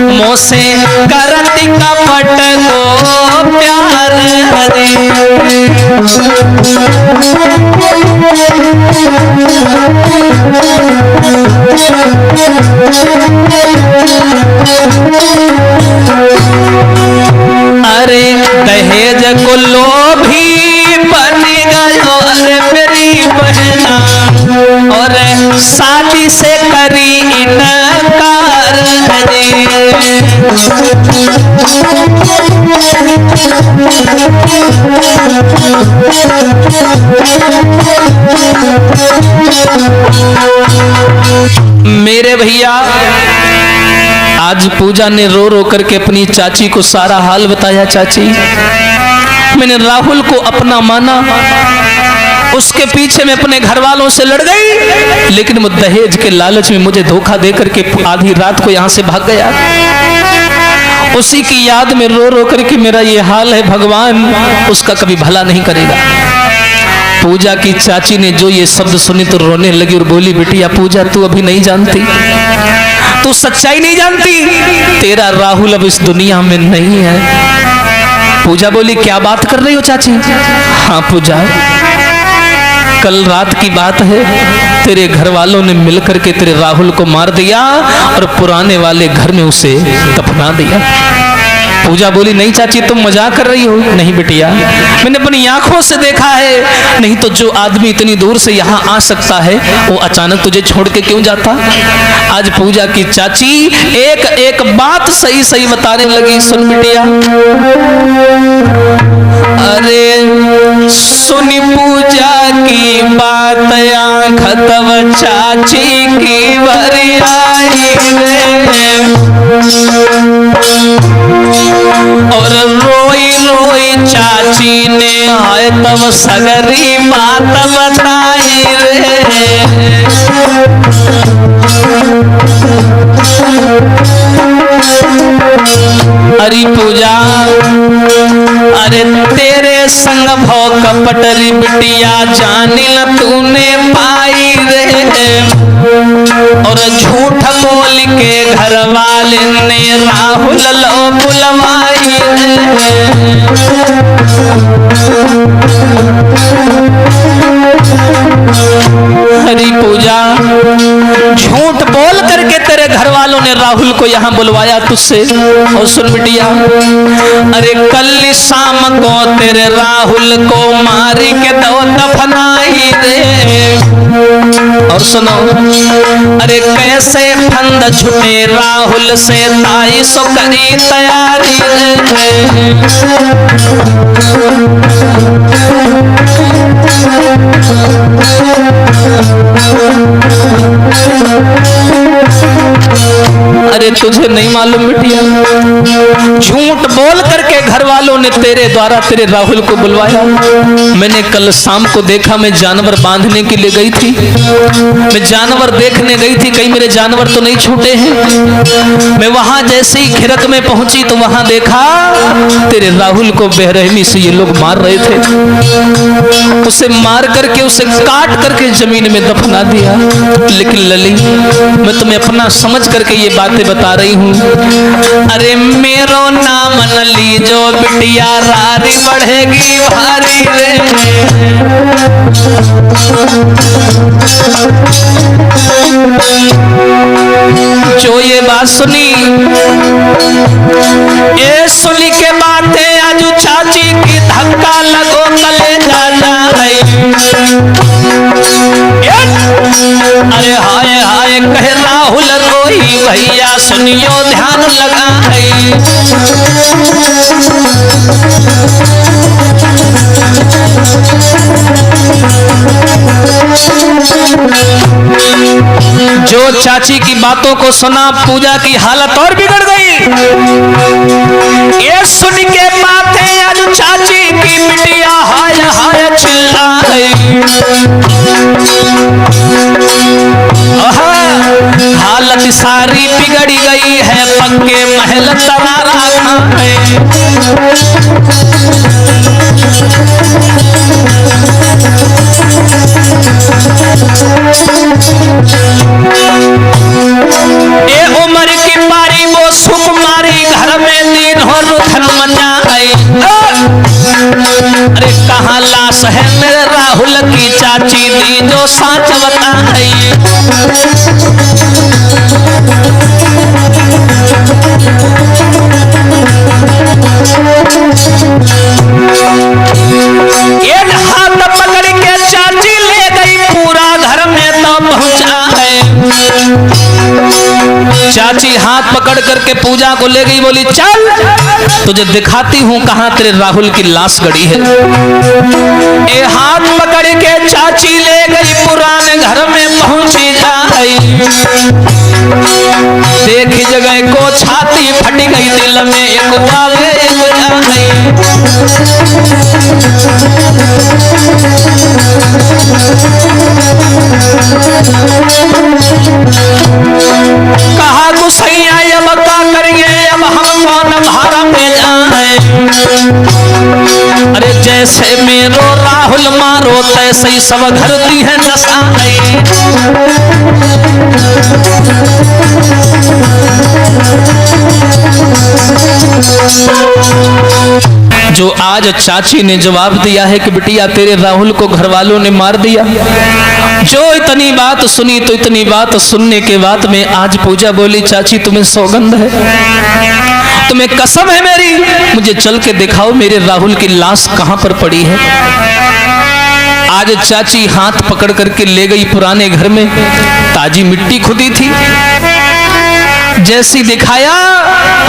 मोसे करती कपट को प्यार हरे। अरे दहेज को लोभी बन गयो अरे मेरी बहना, और शादी से करी इनकार मेरे भैया। आज पूजा ने रो रो करके अपनी चाची को सारा हाल बताया। चाची, मैंने राहुल को अपना माना, उसके पीछे मैं अपने घर वालों से लड़ गई, लेकिन वो दहेज के लालच में मुझे धोखा दे करके आधी रात को यहाँ से भाग गया। उसी की याद में रो रो करके मेरा ये हाल है। भगवान उसका कभी भला नहीं करेगा। पूजा की चाची ने जो ये शब्द सुनी तो रोने लगी और बोली, बिटिया पूजा, तू अभी नहीं जानती, तू सच्चाई नहीं जानती, तेरा राहुल अब इस दुनिया में नहीं है। पूजा बोली, क्या बात कर रही हो चाची? हाँ पूजा, कल रात की बात है, तेरे घर वालों ने मिलकर के तेरे राहुल को मार दिया और पुराने वाले घर में उसे दफना दिया। पूजा बोली, नहीं चाची तुम मजाक कर रही हो। नहीं बिटिया, मैंने अपनी आंखों से देखा है। नहीं तो जो आदमी इतनी दूर से यहाँ आ सकता है वो अचानक तुझे छोड़ के क्यों जाता? आज पूजा की चाची एक एक बात सही सही बताने लगी। सुन बिटिया, अरे सुनी पूजा की बात, आँख तब चाची की भरी आई और रोई रोई चाची ने आए तब सगरी बात बताई रे। हरी पूजा, अरे तेरे संग भव कपटरी बिटिया जानिल तूने पाई रे, और झूठ बोल के घर वाले ने राहुल लो बुलवाई हरी पूजा, झूठ बोल करके तेरे घर वालों ने राहुल को यहाँ बुलवाया तुझसे। और सुन बिटिया, अरे कल शाम को तेरे राहुल को मारी के दो दफनाई दे। और सुनो, अरे कैसे फंद छुटे राहुल से ताई सो करी तैयारी अरे तुझे नहीं मालूम बिटिया, झूठ बोल करके घर वालों ने तेरे द्वारा तेरे राहुल को बुलवाया। मैंने कल शाम को देखा, मैं जानवर बांधने के लिए गई थी, मैं जानवर देखने गई थी, कहीं मेरे जानवर तो नहीं छूटे हैं। मैं वहां जैसे ही खिरक में पहुंची तो वहां देखा तेरे राहुल को बेरहमी से ये लोग मार रहे थे। उसे मार करके, उसे काट करके जमीन में दफना दिया। लेकिन लली, मैं तुम्हें अपना समझ करके ये बातें बता रही हूँ। अरे मेरो नाम न लीजो बिटिया, रारी बढ़ेगी भारी रे। जो ये बात सुनी, ये सुनी के बातें आज चाची की धक्का लगो कलेजा जाए। अरे हाय हाय कह राहुल रोई भैया, सुनियो ध्यान लगाई। जो चाची की बातों को सुना, पूजा की हालत और बिगड़ गई। ये सुन के बातें आज चाची की बिटिया हाय हाय चिल्लाई। हालत सारी बिगड़ी गई है, पक्के महल तबारा खाए। ए उम्र की पारी वो सुकुमारी, घर में दिन हो रुथन मचा आई। अरे कहाँ लाश है मेरे राहुल की चाची दी जो साच बताई। एक हाथ पकड़ के चाची ले गई पूरा घर में तो पहुंचा है। चाची हाथ पकड़ करके पूजा को ले गई, बोली चल तुझे दिखाती हूं कहां तेरे राहुल की लाश गड़ी है। ए हाथ पकड़ के चाची ले गई पुराने घर में पहुंची जाई। देखी जगह को छाती फट गई, दिल में एक आवे कहा गुसैया अब का करेंगे, अब हम कौन भारा में जाए। अरे जैसे मेरो राहुल मारो तैसे ही सब घर दी है नसाई। जो आज चाची ने जवाब दिया है कि बिटिया तेरे राहुल को घर वालों ने मार दिया। जो इतनी बात सुनी तो इतनी बात सुनने के बाद में आज पूजा बोली चाची तुम्हें सौगंध है, तुम्हें कसम है मेरी, मुझे चल के दिखाओ मेरे राहुल की लाश कहां पर पड़ी है। आज चाची हाथ पकड़ करके ले गई पुराने घर में, ताजी मिट्टी खुदी थी। जैसी दिखाया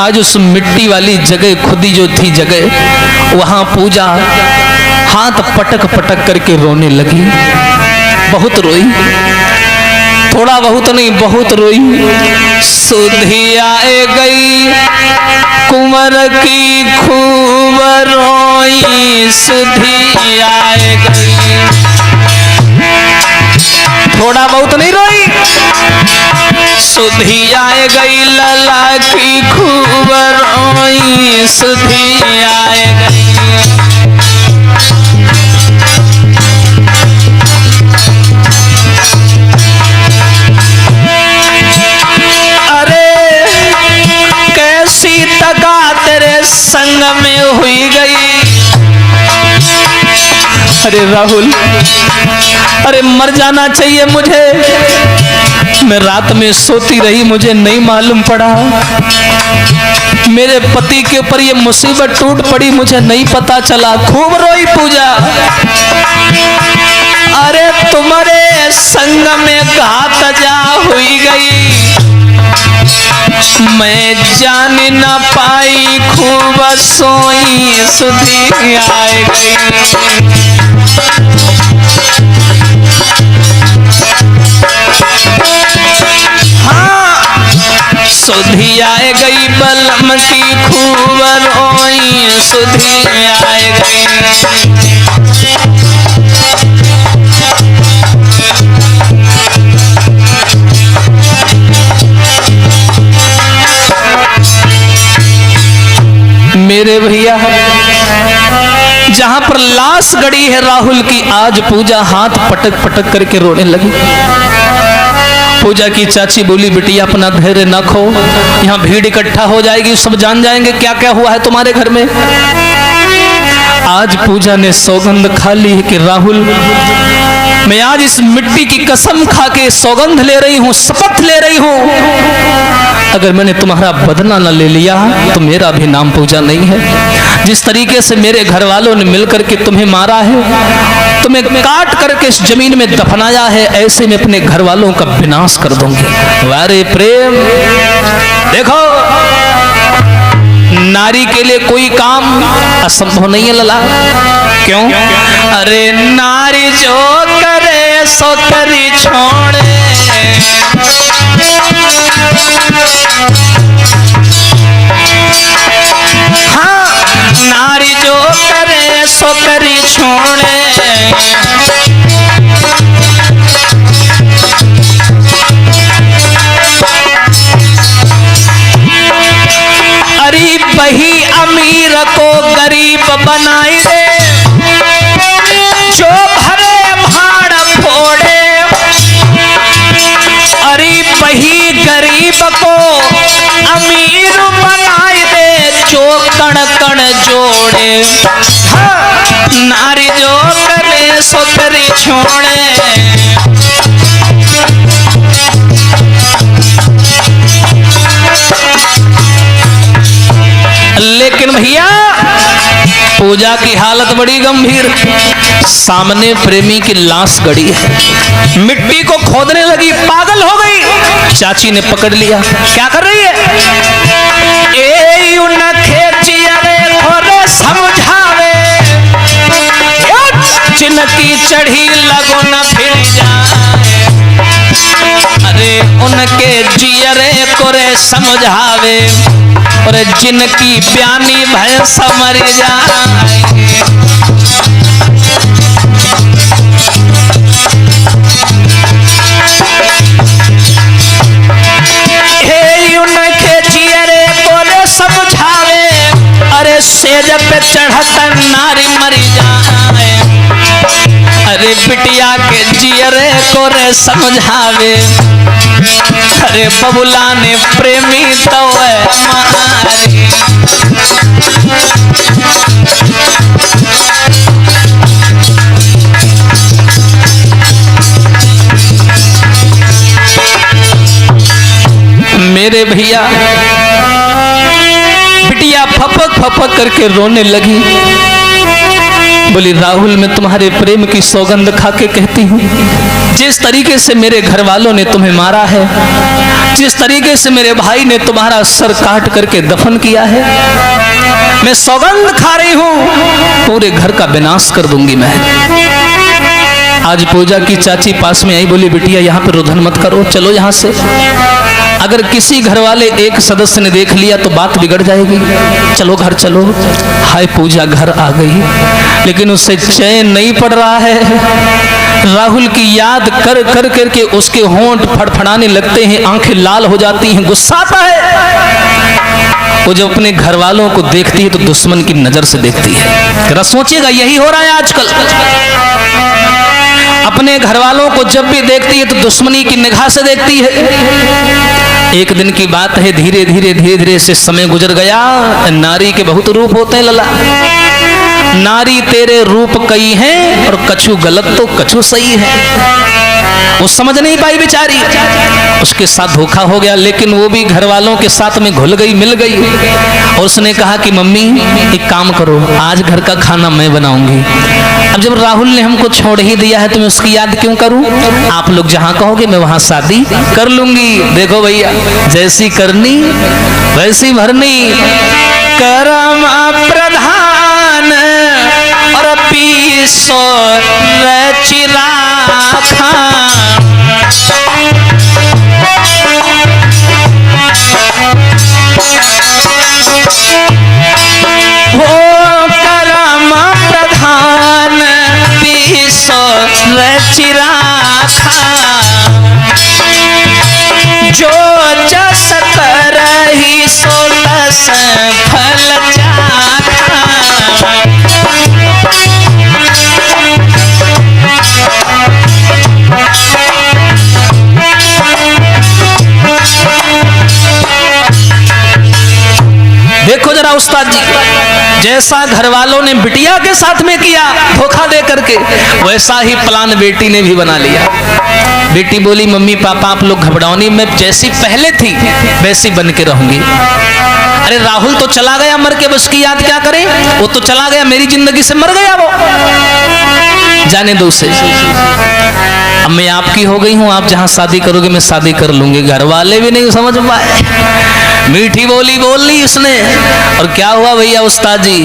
आज उस मिट्टी वाली जगह खुदी जो थी जगह, वहां पूजा हाथ पटक पटक करके रोने लगी। बहुत रोई, थोड़ा बहुत नहीं बहुत रोई। सुधी आए गई कुंवर की खूब रोई, सुधी आए गई। थोड़ा बहुत नहीं रोई, सुधी आए गई लला की खूब रोई, सुधी आए गई। संग में हुई गई। अरे राहुल, अरे मर जाना चाहिए मुझे, मैं रात में सोती रही मुझे नहीं मालूम पड़ा। मेरे पति के ऊपर ये मुसीबत टूट पड़ी मुझे नहीं पता चला। खूब रोई पूजा। अरे तुम्हारे संग में घात जा हुई गई, मैं जान न पाई खूब सोई, सुधी आए गई। हाँ सुधी आए गई बलम की खूब रोई, सुधी आए गई। मेरे भैया जहां पर लाश गड़ी है राहुल की, आज पूजा हाथ पटक पटक करके रोने लगी। पूजा की चाची बोली बिटिया अपना धैर्य न खो, यहाँ भीड़ इकट्ठा हो जाएगी, सब जान जाएंगे क्या क्या हुआ है तुम्हारे घर में। आज पूजा ने सौगंध खा ली है कि राहुल मैं आज इस मिट्टी की कसम खा के सौगंध ले रही हूँ, शपथ ले रही हूँ, अगर मैंने तुम्हारा बदला न ले लिया तो मेरा भी नाम पूजा नहीं है। जिस तरीके से मेरे घर वालों ने मिलकर के तुम्हें मारा है, तुम्हें काट करके इस जमीन में दफनाया है, ऐसे में अपने घर वालों का विनाश कर दूंगी। वारे प्रेम, देखो नारी के लिए कोई काम असंभव नहीं है लला। क्यों? अरे नारी जो करे सो करी छोड़े, हाँ नारी जो करे सो करी छोड़े। अरे वही अमीर को गरीब बनाई दे, जो भरे भाड़ फोड़े। अरे वही गरीब को अमीर बनाई दे, जो कण कण जोड़े, नारी जो करे सो करी छोड़े। लेकिन भैया पूजा की हालत बड़ी गंभीर। सामने प्रेमी की लाश गड़ी है, मिट्टी को खोदने लगी, पागल हो गई। चाची ने पकड़ लिया, क्या कर रही है? ए उनके चियरे खोरे समझावे, जिनकी चढ़ी लगो न फिर जाए। अरे उनके जियरे कोरे समझावे, और जिनकी प्यानी भय समर जाए। हे उनके जियरे कोरे समझावे, अरे सेज पे चढ़त नारी मर जाए। अरे बिटिया के जियरे कोरे समझावे, अरे बबुला ने प्रेमी तो मारे। मेरे भैया बिटिया फपक फपक करके रोने लगी, बोली राहुल मैं तुम्हारे प्रेम की सौगंध खा के कहती हूँ, जिस तरीके से मेरे घर वालों ने तुम्हें मारा है, जिस तरीके से मेरे भाई ने तुम्हारा सर काट करके दफन किया है, मैं सौगंध खा रही हूँ पूरे घर का विनाश कर दूंगी मैं। आज पूजा की चाची पास में आई, बोली बिटिया यहाँ पे रुदन मत करो, चलो यहाँ से। अगर किसी घर वाले एक सदस्य ने देख लिया तो बात बिगड़ जाएगी, चलो घर चलो। हाय पूजा घर आ गई, लेकिन उसे चैन नहीं पड़ रहा है। राहुल की याद कर कर करके उसके होंठ फड़फड़ाने लगते हैं, आंखें लाल हो जाती हैं, गुस्सा आता है। वो जब अपने घर वालों को देखती है तो दुश्मन की नजर से देखती है। जरा सोचिएगा, यही हो रहा है आजकल। अपने घर वालों को जब भी देखती है तो दुश्मनी की निगाह से देखती है। एक दिन की बात है, धीरे धीरे धीरे धीरे से समय गुजर गया। नारी के बहुत रूप होते हैं लला, नारी तेरे रूप कई हैं और कछु गलत तो कछु सही है। वो समझ नहीं पाई बेचारी, उसके साथ धोखा हो गया, लेकिन वो भी घर वालों के साथ में घुल गई, मिल गई। और उसने कहा कि मम्मी एक काम करो, आज घर का खाना मैं बनाऊंगी। अब जब राहुल ने हमको छोड़ ही दिया है तो मैं उसकी याद क्यों करूं? आप लोग जहां कहोगे मैं वहां शादी कर लूंगी। देखो भैया, जैसी करनी वैसी भरनी, करम प्रधान और पीसो चिरा जो जस करही सो तस फल चाखा। देखो जरा उस्ताद जी, जैसा घर वालों ने बिटिया के साथ में किया धोखा दे करके, वैसा ही प्लान बेटी ने भी बना लिया। बेटी बोली मम्मी पापा आप लोग घबराओ नहीं, मैं जैसी पहले थी वैसी बन के रहूंगी। अरे राहुल तो चला गया मर के, बस की याद क्या करें, वो तो चला गया, मेरी जिंदगी से मर गया, वो जाने दो उसे। अब मैं आपकी हो गई हूं, आप जहां शादी करोगे मैं शादी कर लूंगी। घर वाले भी नहीं समझ पाए, मीठी बोली बोल ली उसने। और क्या हुआ भैया उस्ताद जी,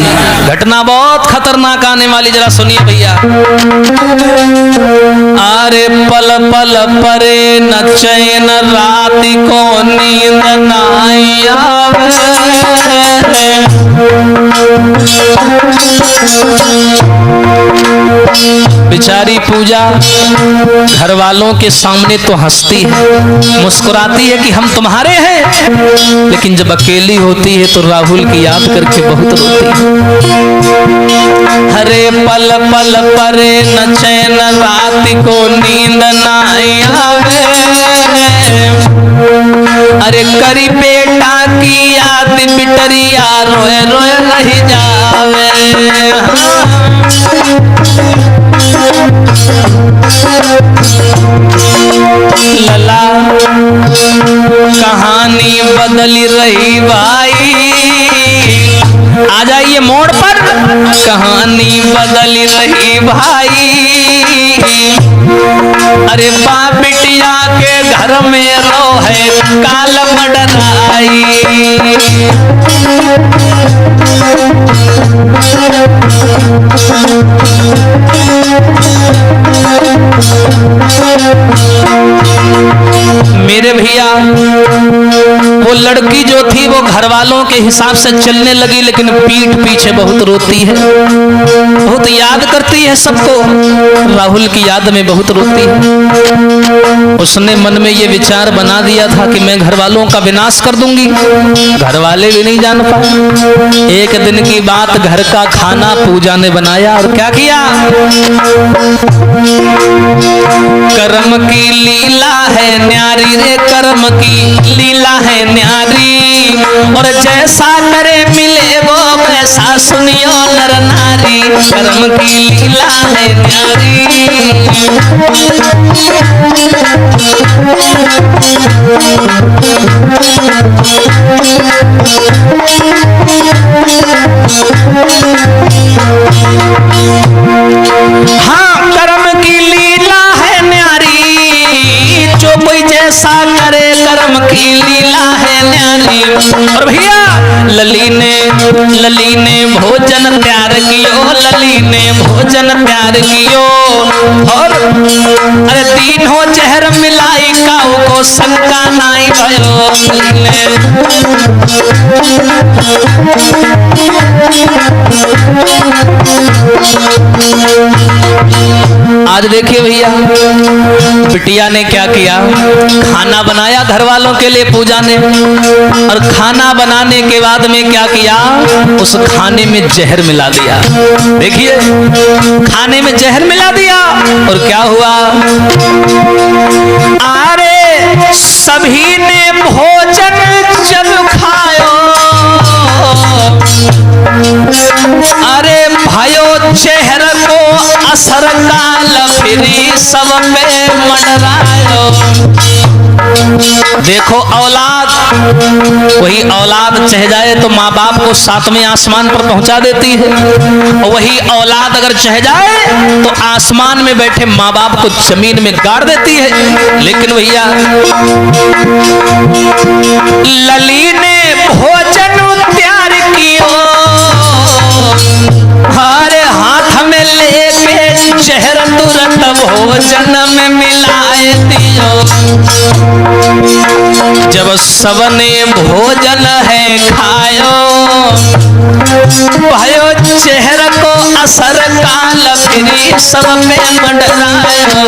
घटना बहुत खतरनाक आने वाली, जरा सुनिए भैया। अरे पल पल परे न चैन, रात को नींद न आवे। बेचारी पूजा घर वालों के सामने तो हंसती है, मुस्कुराती है कि हम तुम्हारे हैं, लेकिन जब अकेली होती है तो राहुल की याद करके बहुत रोती है। हरे पल पल परे न चैन, रात को नींद न आवे। अरे करी बेटा की याद बिटरिया रोए रोए रह जावे। लला कहानी बदली रही भाई, आ जाइए मोड़ पर। कहानी बदली रही भाई, अरे बाप बिटिया के घर में रो है काल मडराई। मेरे भैया वो लड़की जो थी वो घर वालों के हिसाब से चलने लगी, लेकिन पीठ पीछे बहुत रोती है, बहुत याद करती है सबको, राहुल की याद में बहुत रोती है। उसने मन में ये विचार बना दिया था कि मैं घर वालों का विनाश कर दूंगी। घर वाले भी नहीं जान पाए। एक दिन की बात, घर का खाना पूजा ने बनाया और क्या किया, कर्म की लीला है न्यारी रे, कर्म की लीला है न्यारी, और जैसा करे मिले वो वैसा सुनियो नर नारी। कर्म की लीला है न्यारी। हाँ, कर्म की लीला है न्यारी, जो कोई जैसा करे कर्म की लीला है न्यारी। और भैया लली ने भोजन प्यार कियो, लली ने भोजन प्यार कियो, और अरे तीनों जहर मिलाई काऊ को शंका नाई भयो। लली ने आज देखिए भैया बिटिया ने क्या किया, खाना बनाया घर वालों के लिए पूजा ने, और खाना बनाने के बाद में क्या किया, उस खाने में जहर मिला दिया। देखिए खाने में जहर मिला दिया और क्या हुआ, अरे सभी ने भोजन जब खायो, अरे भाइयों चेहरे को असर काल फिरी सब पे मंडरायो। देखो औलाद, वही औलाद चह जाए तो माँ बाप को सातवें आसमान पर पहुंचा देती है, और वही औलाद अगर चह जाए तो आसमान में बैठे माँ बाप को जमीन में गाड़ देती है। लेकिन भैया लली ने भोजन तैयार कियो, हरे हाथ में लेके जहर तुरंत भोजन में मिलाए दियो। जब सबने भोजन है खायो, भाइयों चेहरे को असर काल फिरी सब में मंडरायो।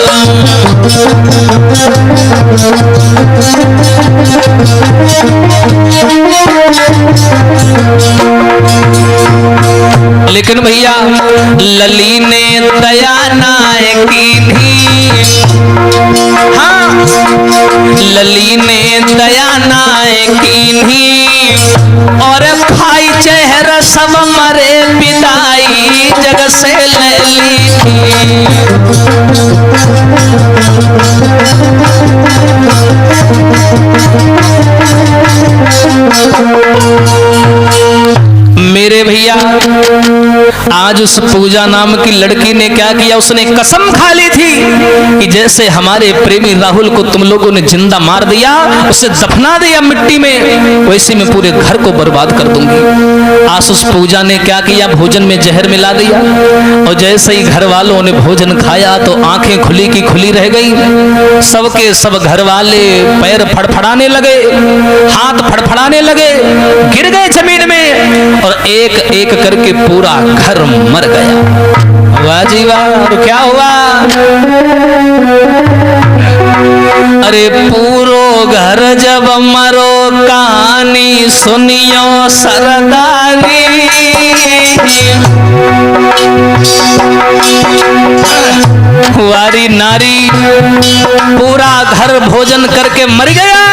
लेकिन भैया लली ने दया नाय कीन्ही, हाँ लली ने दया नाय कीन्ही, और खाई चेहरा सब मरे विदाई जग से ले ली थी। मेरे भैया आज उस पूजा नाम की लड़की ने क्या किया, उसने कसम खा ली थी कि जैसे हमारे प्रेमी राहुल को तुम लोगों ने जिंदा मार दिया, उसे दफना दिया मिट्टी में, वैसे मैं पूरे घर को बर्बाद कर दूंगी। आज उस पूजा ने क्या किया, भोजन में जहर मिला दिया, और जैसे ही घर वालों ने भोजन खाया तो आंखें खुली की खुली रह गई। सबके सब घर वाले पैर फड़फड़ाने लगे, हाथ फड़फड़ाने लगे, गिर गए जमीन में, और एक एक करके पूरा घर मर गया। वाह जी वाह। और क्या हुआ, अरे पूरो घर जब मरो कहानी सुनियो सरदारी, वाह प्यारी नारी पूरा घर भोजन करके मर गया।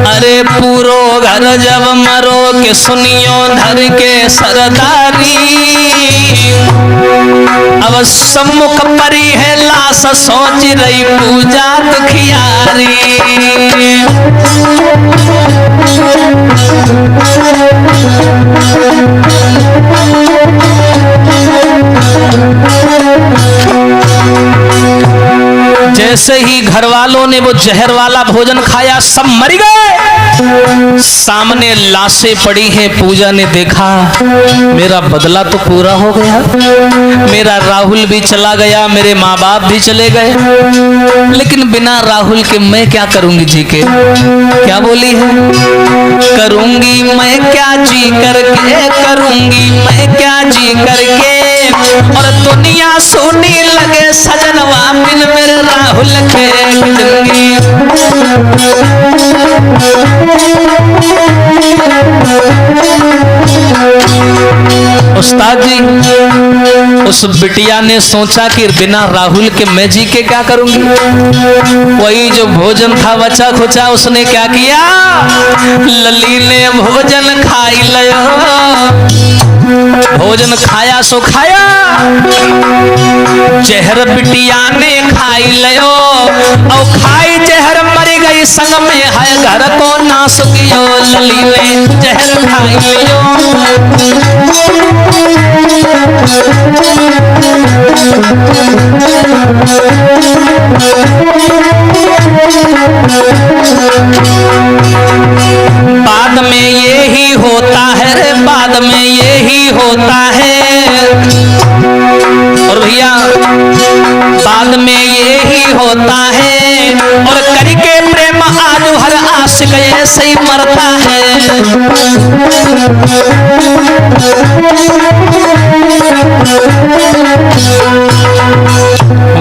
अरे पूरो घर जब मरो के सुनियो धर के सरदारी, अब सम्मुख परी है लाश सोच रही पूजा दुखियारी। जैसे ही घर वालों ने वो जहर वाला भोजन खाया सब मर गए। सामने लाशें पड़ी हैं। पूजा ने देखा मेरा बदला तो पूरा हो गया, मेरा राहुल भी चला गया, मेरे माँ बाप भी चले गए, लेकिन बिना राहुल के मैं क्या करूंगी जी के। क्या बोली है? करूंगी मैं क्या जी करके, करूंगी मैं क्या जी करके, और दुनिया सोने लगे सजनवा बिन मेरे राहुल के जिंदगी। उस्ताद जी, उस बिटिया ने सोचा कि बिना राहुल के मैं जी के क्या करूंगी। वही जो भोजन था बचा खुचा उसने क्या किया, लली ने भोजन खाई लियो। भोजन खाया सो खाया, जहर बिटिया ने खाई लियो, और खाई जहर मर गई संग में है घर को नाश कियो। लली ने जहर खाई लियो। बाद में ये ही होता है रे, बाद में ये ही होता है। और भैया बाद में ये ही होता है, और करके प्रेम आज हर आशिक ऐसे ही मरता है।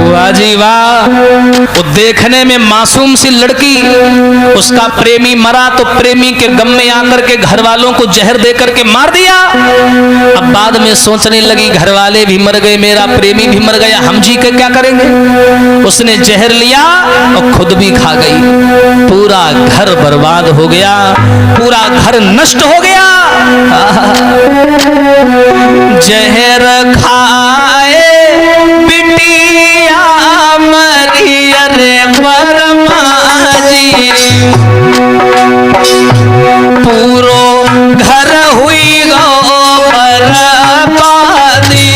वाह जी वाह। वो देखने में मासूम सी लड़की, उसका प्रेमी मरा तो प्रेमी के गम में आकर के घर वालों को जहर दे करके मार दिया। अब बाद में सोचने लगी घर वाले भी मर गए, मेरा प्रेमी भी मर गया, हम जी के क्या करेंगे। उसने जहर लिया और खुद भी खा गई। पूरा घर बर्बाद हो गया, पूरा घर नष्ट हो गया। जहर खाए बिटिया मरी रे वर्मा जी, पूरो घर हुई गो बर्बादी।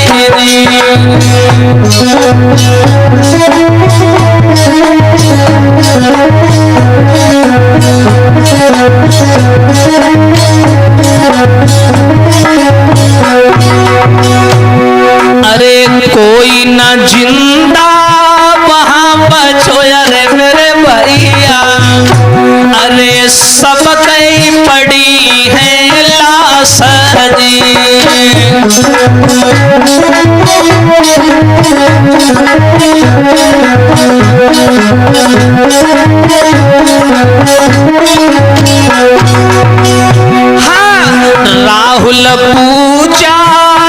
अरे कोई न जिंदा वहां बचो अरे मेरे भैया, अरे सब कई पड़ी है लाश जी। हाँ राहुल पूजा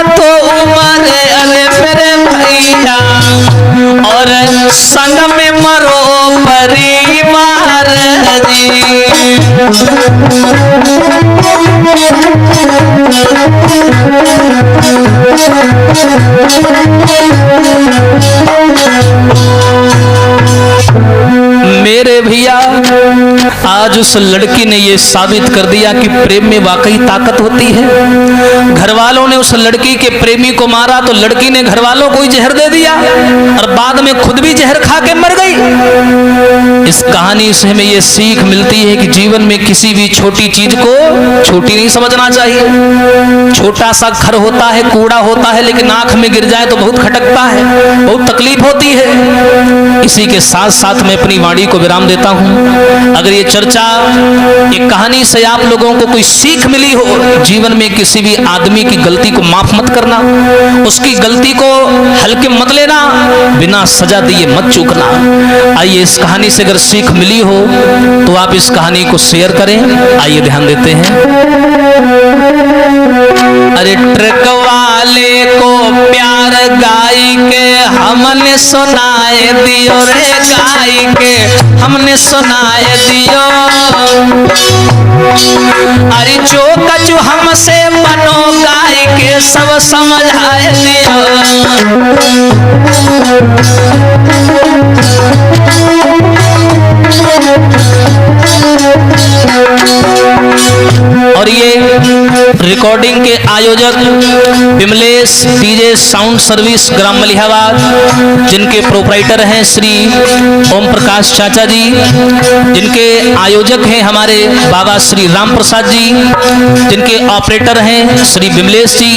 तो उमर अरे मेरे भैया, और संग में मरो परिवार जी। मेरे भैया आज उस लड़की ने ये साबित कर दिया कि प्रेम में वाकई ताकत होती है। घर वालों ने उस लड़की के प्रेमी को मारा तो लड़की ने घर वालों को ही जहर दे दिया और बाद में खुद भी जहर खा के मर गई। इस कहानी से हमें ये सीख मिलती है कि जीवन में किसी भी छोटी चीज को छोटी नहीं समझना चाहिए। छोटा सा घर होता है, कूड़ा होता है, लेकिन आंख में गिर जाए तो बहुत खटकता है, बहुत तकलीफ होती है। इसी के साथ साथ मैं अपनी वाणी को विराम देता हूं। अगर ये चर्चा, ये कहानी से आप लोगों को कोई सीख मिली हो, जीवन में किसी भी आदमी की गलती को माफ मत करना, उसकी गलती को हल्के मत लेना, बिना सजा दिए मत चूकना। आइए इस कहानी से अगर सीख मिली हो तो आप इस कहानी को शेयर करें। आइए ध्यान देते हैं। अरे ट्रक वाले को प्यार गाय के हमने सुनाए दियो रे, गाय के हमने सुनाए दियो। अरे जो कछु हमसे बनो गाय के सब समझाए दियो। और ये रिकॉर्डिंग के आयोजक विमलेश डीजे साउंड सर्विस ग्राम मलिहाबाद, जिनके प्रोपराइटर हैं श्री ओम प्रकाश चाचा जी, जिनके आयोजक हैं हमारे बाबा श्री राम प्रसाद जी, जिनके ऑपरेटर हैं श्री विमलेश जी,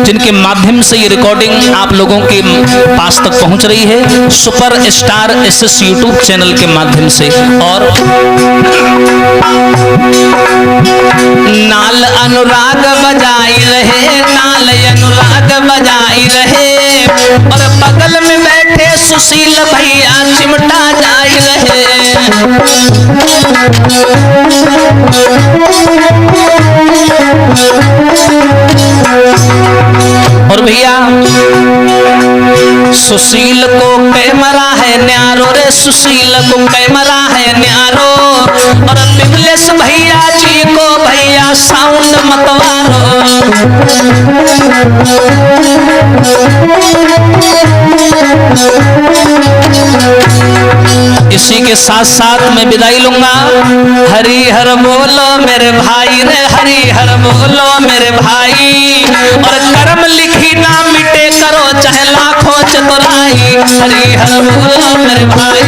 जिनके माध्यम से ये रिकॉर्डिंग आप लोगों के पास तक पहुंच रही है super star SS YouTube channel के माध्यम से। और नाल अनुराग बजाई रहे, नाल अनुराग बजाई रहे, और बगल में बैठे सुशील भैया चिमटा जाई रहे। और भैया सुशील को कैमरा है न्यारो रे, सुशील को कैमरा है न्यारो, और विमलेश भैया जी को भैया साउंड मतवारो। इसी के साथ साथ मैं विदाई लूंगा। हरि हर बोलो मेरे भाई रे, हरि हर बोलो मेरे भाई, और कर्म लिखी ना मिटे करो चाहे लाखों चतुराई। हरि हर बोलो मेरे भाई।